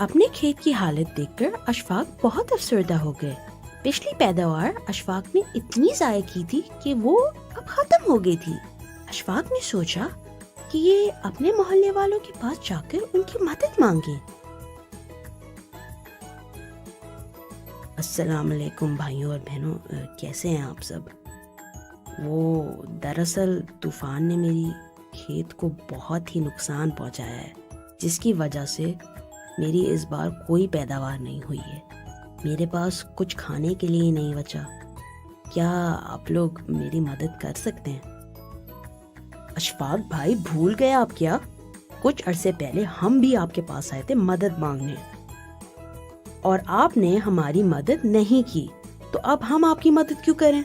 अपने खेत की हालत देखकर अशफाक बहुत अफसरदा हो गए। पिछली पैदावार अशफाक ने इतनी ज़ाया की थी कि वो अब खत्म हो गई थी। अशफाक ने सोचा कि ये अपने मोहल्ले वालों के पास जाकर उनकी मदद मांगे। अस्सलाम वालेकुम भाइयों और बहनों, कैसे हैं आप सब? वो दरअसल तूफान ने मेरी खेत को बहुत ही नुकसान पहुंचाया है, जिसकी वजह से मेरी इस बार कोई पैदावार नहीं हुई है। मेरे पास कुछ खाने के लिए नहीं बचा। क्या आप लोग मेरी मदद कर सकते हैं? अशफाक भाई, भूल गए आप क्या? कुछ अरसे पहले हम भी आपके पास आए थे मदद मांगने और आपने हमारी मदद नहीं की, तो अब हम आपकी मदद क्यों करें?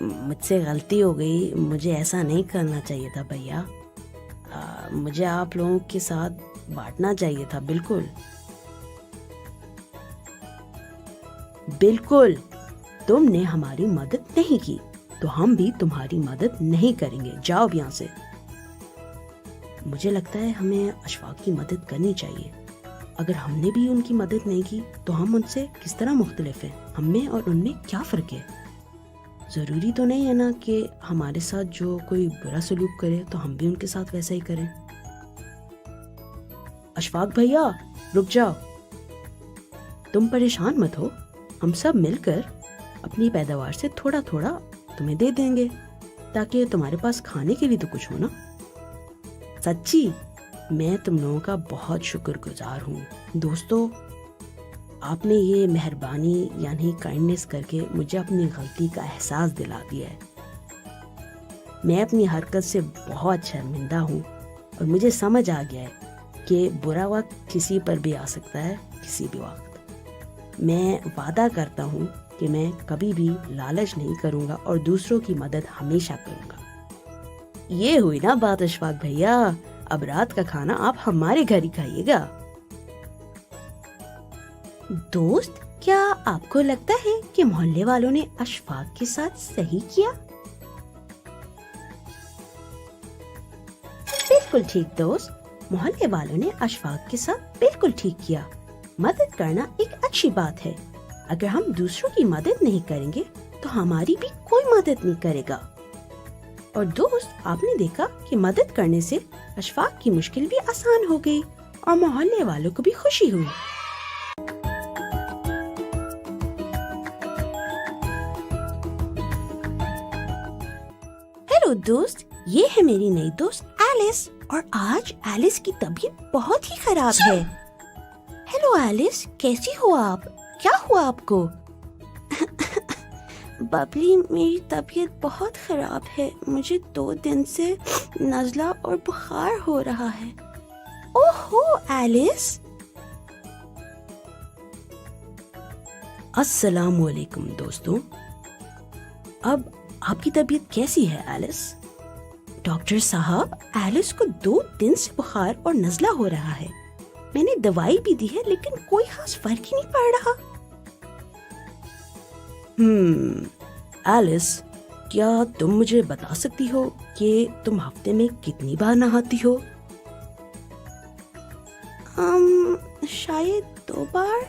मुझसे गलती हो गई, मुझे ऐसा नहीं करना चाहिए था भैया। मुझे आप लोगों के साथ बांटना चाहिए था। बिल्कुल तुमने हमारी मदद नहीं की तो हम भी तुम्हारी मदद नहीं करेंगे। जाओ यहाँ से। मुझे लगता है हमें अशफाक की मदद करनी चाहिए। अगर हमने भी उनकी मदद नहीं की तो हम उनसे किस तरह मुख्तलिफ हैं? हमें और उनमें क्या फ़र्क है? ज़रूरी तो नहीं है ना कि हमारे साथ जो कोई बुरा सलूक करे तो हम भी उनके साथ वैसा ही करें। अशफाक भैया, रुक जाओ। तुम परेशान मत हो, हम सब मिलकर अपनी पैदावार से थोड़ा थोड़ा तुम्हें दे देंगे ताकि तुम्हारे पास खाने के लिए तो कुछ हो ना। सच्ची मैं तुम लोगों का बहुत शुक्रगुजार हूँ। दोस्तों, आपने ये मेहरबानी यानी काइंडनेस करके मुझे अपनी गलती का एहसास दिला दिया है। मैं अपनी हरकत से बहुत शर्मिंदा हूँ और मुझे समझ आ गया है कि बुरा वक्त किसी पर भी आ सकता है, किसी भी वक्त। मैं वादा करता हूँ कि मैं कभी भी लालच नहीं करूँगा और दूसरों की मदद हमेशा करूँगा। ये हुई ना बात अशफाक भैया। अब रात का खाना आप हमारे घर ही खाइएगा। दोस्त, क्या आपको लगता है कि मोहल्ले वालों ने अशफाक के साथ सही किया? बिल्कुल ठीक दोस्त, मोहल्ले वालों ने अशफाक के साथ बिल्कुल ठीक किया। मदद करना एक अच्छी बात है। अगर हम दूसरों की मदद नहीं करेंगे तो हमारी भी कोई मदद नहीं करेगा। और दोस्त, आपने देखा कि मदद करने से अशफाक की मुश्किल भी आसान हो गई और मोहल्ले वालों को भी खुशी हुई। हेलो दोस्त, ये है मेरी नई दोस्त एलिस और आज एलिस की तबीयत बहुत ही खराब है। हेलो एलिस, कैसी हो आप? क्या हुआ आपको? बबली, मेरी तबीयत बहुत खराब है। मुझे 2 दिन से नज़ला और बुखार हो रहा है। ओहो एलिस। अस्सलाम वालेकुम दोस्तों। अब आपकी तबीयत कैसी है एलिस? डॉक्टर साहब, एलिस को 2 दिन से बुखार और नज़ला हो रहा है। मैंने दवाई भी दी है लेकिन कोई खास फर्क ही नहीं पड़ रहा। एलिस, क्या तुम मुझे बता सकती हो कि तुम हफ्ते में कितनी बार नहाती हो? शायद 2 बार।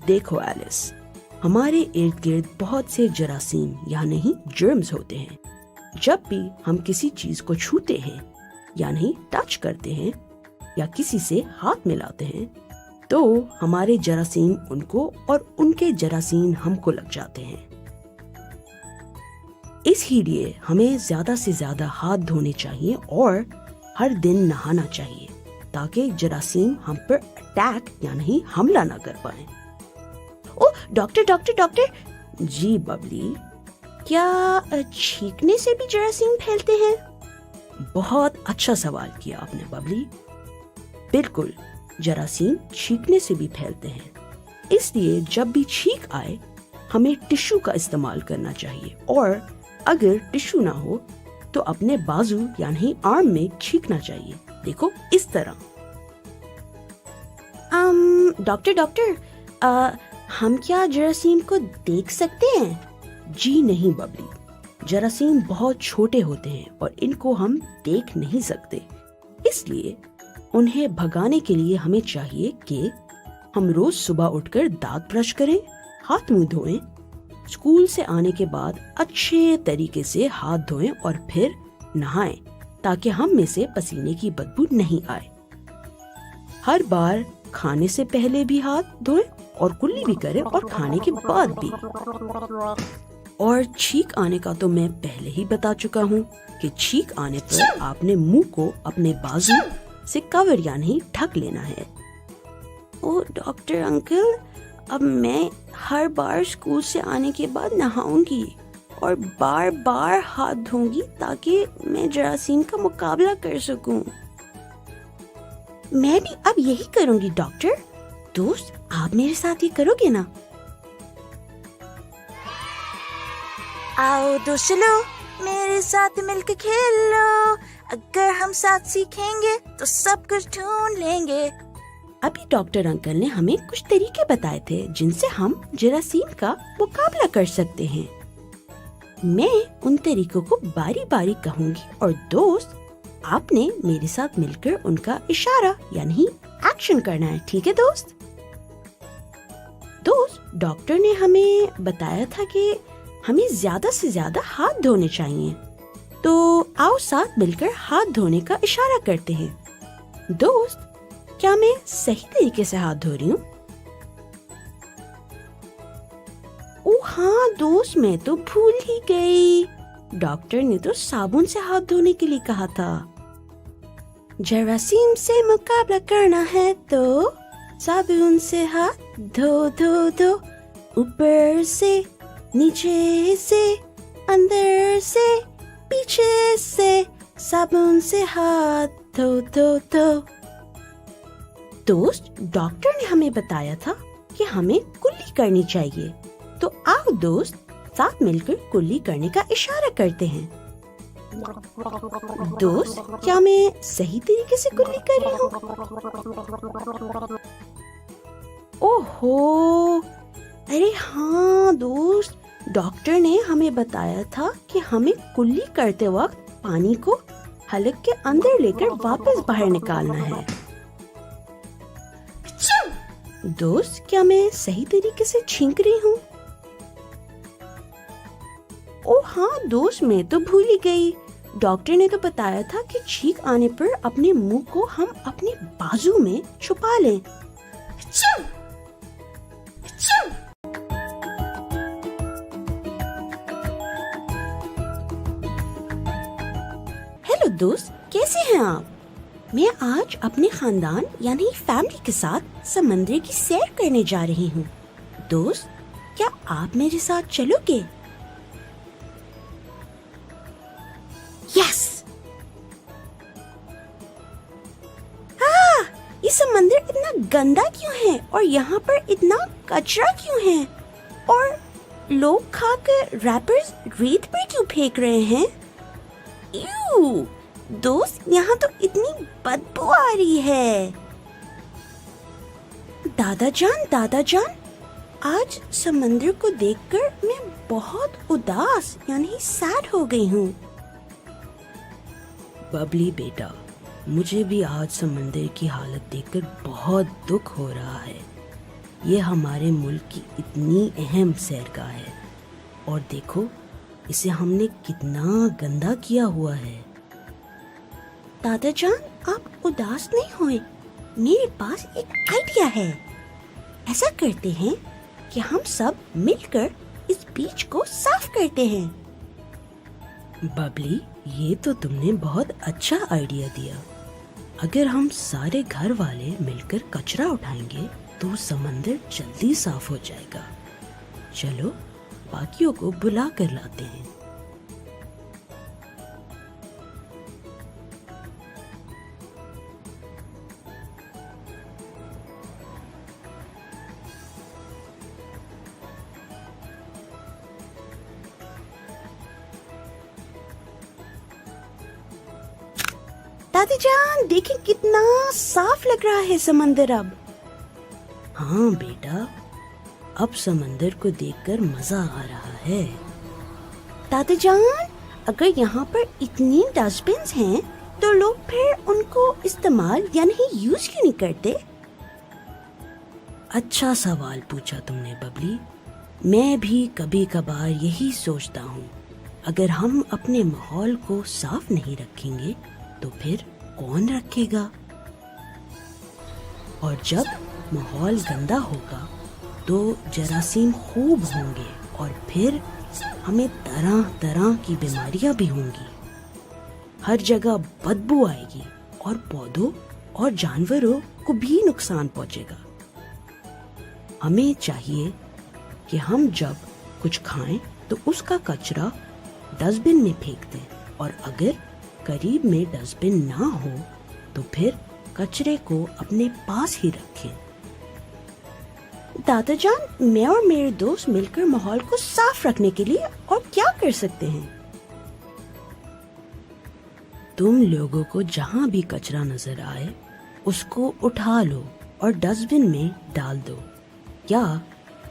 देखो एलिस, हमारे इर्द गिर्द बहुत से जरासीम यानी जर्म्स होते हैं। जब भी हम किसी चीज को छूते हैं यानी टच करते हैं या किसी से हाथ मिलाते हैं तो हमारे जरासीम उनको और उनके जरासीम हमको लग जाते हैं। इसलिए हमें ज्यादा से ज्यादा हाथ धोने चाहिए और हर दिन नहाना चाहिए ताकि जरासीम हम पर अटैक यानी हमला ना कर पाए। ओ डॉक्टर डॉक्टर डॉक्टर। जी बबली, क्या छींकने से भी जरासीम फैलते हैं? बहुत अच्छा सवाल किया आपने बबली। बिल्कुल, जरासीम छींकने से भी फैलते हैं। इसलिए जब भी छींक आए हमें टिश्यू का इस्तेमाल करना चाहिए, और अगर टिश्यू ना हो तो अपने बाजू यानी आर्म में छींकना चाहिए। देखो इस तरह। डॉक्टर, हम क्या जरासीम को देख सकते हैं? जी नहीं बबली, जरासीम बहुत छोटे होते हैं और इनको हम देख नहीं सकते। इसलिए उन्हें भगाने के लिए हमें चाहिए कि हम रोज सुबह उठकर दांत ब्रश करें, हाथ मुंह धोएं, स्कूल से आने के बाद अच्छे तरीके से हाथ धोएं और फिर नहाएं, ताकि हम में से पसीने की बदबू नहीं आए। हर बार खाने से पहले भी हाथ धोएं और कुल्ली भी करें, और खाने के बाद भी। और छींक आने का तो मैं पहले ही बता चुका हूँ कि छींक आने पर आपने मुंह को अपने बाजू से कवर यानी ढक लेना है। ओ डॉक्टर अंकल, अब मैं हर बार स्कूल से आने के बाद नहाऊंगी और बार बार हाथ धोऊंगी ताकि मैं जरासीम का मुकाबला कर सकूं। मैं भी अब यही करूंगी डॉक्टर। दोस्त, आप मेरे साथ ये करोगे ना? आओ दोस्तों, मेरे साथ मिलकर खेलो। अगर हम साथ सीखेंगे तो सब कुछ ढूंढ लेंगे। अभी डॉक्टर अंकल ने हमें कुछ तरीके बताए थे जिनसे हम जरासीम का मुकाबला कर सकते हैं। मैं उन तरीकों को बारी बारी कहूंगी और दोस्त, आपने मेरे साथ मिलकर उनका इशारा यानी एक्शन करना है, ठीक है दोस्त? डॉक्टर ने हमें बताया था कि हमें ज्यादा से ज्यादा हाथ धोने चाहिए, तो आओ साथ मिलकर हाथ धोने का इशारा करते हैं। दोस्त, क्या मैं सही तरीके से हाथ धो रही हूँ? ओह हाँ दोस्त, मैं तो भूल ही गई। डॉक्टर ने तो साबुन से हाथ धोने के लिए कहा था। जरासीम से मुकाबला करना है तो साबुन से हाथ धो धो धो, ऊपर से, नीचे से, अंदर से, पीछे से, साबुन से हाथ धो धो धो। दोस्त, डॉक्टर ने हमें बताया था कि हमें कुल्ली करनी चाहिए, तो आओ दोस्त साथ मिलकर कुल्ली करने का इशारा करते हैं। दोस्त, क्या मैं सही तरीके से कुल्ली कर रही हूँ? ओहो, अरे हाँ दोस्त, डॉक्टर ने हमें बताया था कि हमें कुल्ली करते वक्त पानी को हलक के अंदर लेकर वापस बाहर निकालना है। दोस्त, क्या मैं सही तरीके से छींक रही हूँ? ओह हाँ दोस्त, मैं तो भूल ही गई। डॉक्टर ने तो बताया था कि छींक आने पर अपने मुंह को हम अपने बाजू में छुपा लें। हेलो दोस्त, कैसे हैं आप? मैं आज अपने खानदान यानी फैमिली के साथ समंदर की सैर करने जा रही हूँ। दोस्त, क्या आप मेरे साथ चलोगे? यस। ये समंदर इतना गंदा क्यों है और यहाँ पर इतना कचरा क्यों है? और लोग खाकर रैपर्स रेत पर क्यों फेंक रहे हैं? यूं, दोस्त, यहाँ तो इतनी बदबू आ रही है। दादाजान, आज समंदर को देखकर मैं बहुत उदास यानी सैड हो गई हूँ। बबली बेटा, मुझे भी आज समंदर की हालत देखकर बहुत दुख हो रहा है। ये हमारे मुल्क की इतनी अहम सैरगाह है और देखो इसे हमने कितना गंदा किया हुआ है। दादाजान, आप उदास नहीं होए, मेरे पास एक आइडिया है। ऐसा करते हैं कि हम सब मिलकर इस बीच को साफ करते हैं। बबली, ये तो तुमने बहुत अच्छा आइडिया दिया। अगर हम सारे घर वाले मिलकर कचरा उठाएंगे तो समंदर जल्दी साफ हो जाएगा। चलो बाकियों को बुला कर लाते हैं। दादी जान, देखें कितना साफ लग रहा है समंदर अब। हाँ बेटा, अब समंदर को देखकर मजा आ रहा है। दादी जान, अगर यहाँ पर इतनी डस्टबिन्स हैं, तो लोग फिर उनको इस्तेमाल यानी यूज क्यों नहीं करते? अच्छा सवाल पूछा तुमने बबली। मैं भी कभी कभार यही सोचता हूँ, अगर हम अपने माहौल को साफ नहीं रखेंगे तो फिर कौन रखेगा? और जब माहौल गंदा होगा तो जरासीम खूब होंगे और फिर हमें तरह तरह की बीमारियां भी होंगी। हर जगह बदबू आएगी और पौधों और जानवरों को भी नुकसान पहुंचेगा। हमें चाहिए कि हम जब कुछ खाएं तो उसका कचरा डस्टबिन में फेंक दें, और अगर करीब में डस्टबिन ना हो तो फिर कचरे को अपने पास ही रखें। दादा जान, मैं और मेरे दोस्त मिलकर माहौल को साफ रखने के लिए और क्या कर सकते हैं? तुम लोगों को जहाँ भी कचरा नजर आए उसको उठा लो और डस्टबिन में डाल दो, या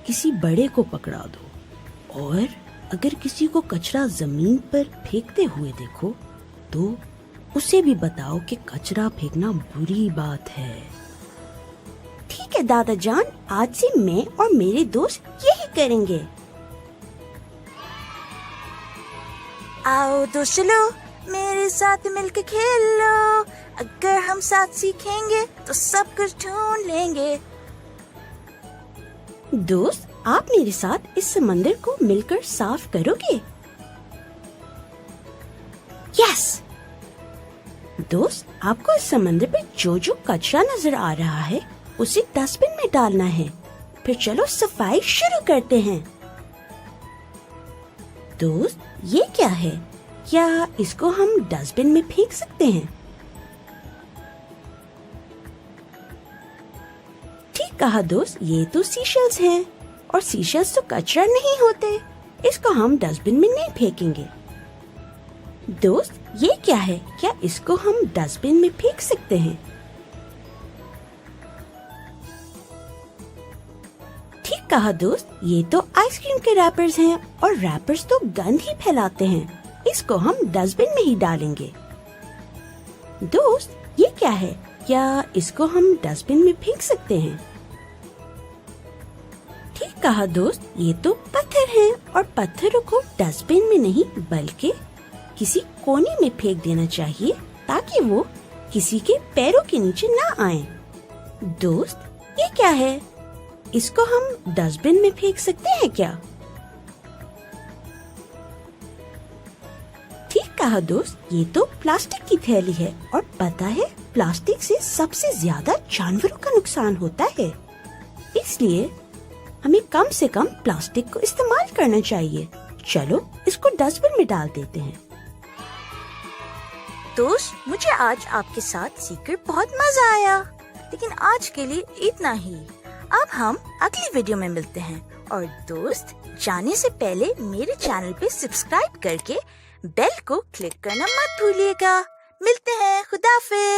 किसी बड़े को पकड़ा दो। और अगर किसी को कचरा जमीन पर फेंकते हुए देखो तो उसे भी बताओ कि कचरा फेंकना बुरी बात है। ठीक है दादा जान, आज से मैं और मेरे दोस्त यही करेंगे। आओ दोस्तों, मेरे साथ मिलकर खेलो। अगर हम साथ सीखेंगे तो सब कुछ ढूंढ लेंगे। दोस्त, आप मेरे साथ इस समंदर को मिलकर साफ करोगे? यस। दोस्त, आपको इस समंदर पर जो जो कचरा नजर आ रहा है उसे डस्टबिन में डालना है। फिर चलो सफाई शुरू करते हैं। दोस्त, ये क्या है? क्या इसको हम डस्टबिन में फेंक सकते हैं? ठीक कहा दोस्त, ये तो सीशेल्स हैं, और सीशेल्स तो कचरा नहीं होते। इसको हम डस्टबिन में नहीं फेंकेंगे। दोस्त, ये क्या है? क्या इसको हम डस्टबिन में फेंक सकते हैं? ठीक कहा दोस्त, ये तो आइसक्रीम के रैपर्स हैं, और रैपर्स तो गंद ही फैलाते हैं। इसको हम डस्टबिन में ही डालेंगे। दोस्त, ये क्या है? क्या इसको हम डस्टबिन में फेंक सकते हैं? ठीक कहा दोस्त, ये तो पत्थर हैं, और पत्थरों को डस्टबिन में नहीं बल्कि किसी कोने में फेंक देना चाहिए ताकि वो किसी के पैरों के नीचे ना आए। दोस्त, ये क्या है? इसको हम डस्टबिन में फेंक सकते हैं क्या? ठीक कहा दोस्त, ये तो प्लास्टिक की थैली है, और पता है प्लास्टिक से सबसे ज्यादा जानवरों का नुकसान होता है। इसलिए हमें कम से कम प्लास्टिक को इस्तेमाल करना चाहिए। चलो इसको डस्टबिन में डाल देते हैं। दोस्त, मुझे आज आपके साथ सीखकर बहुत मजा आया, लेकिन आज के लिए इतना ही। अब हम अगली वीडियो में मिलते हैं, और दोस्त, जाने से पहले मेरे चैनल पे सब्सक्राइब करके बेल को क्लिक करना मत भूलिएगा। मिलते हैं, खुदा हाफिज।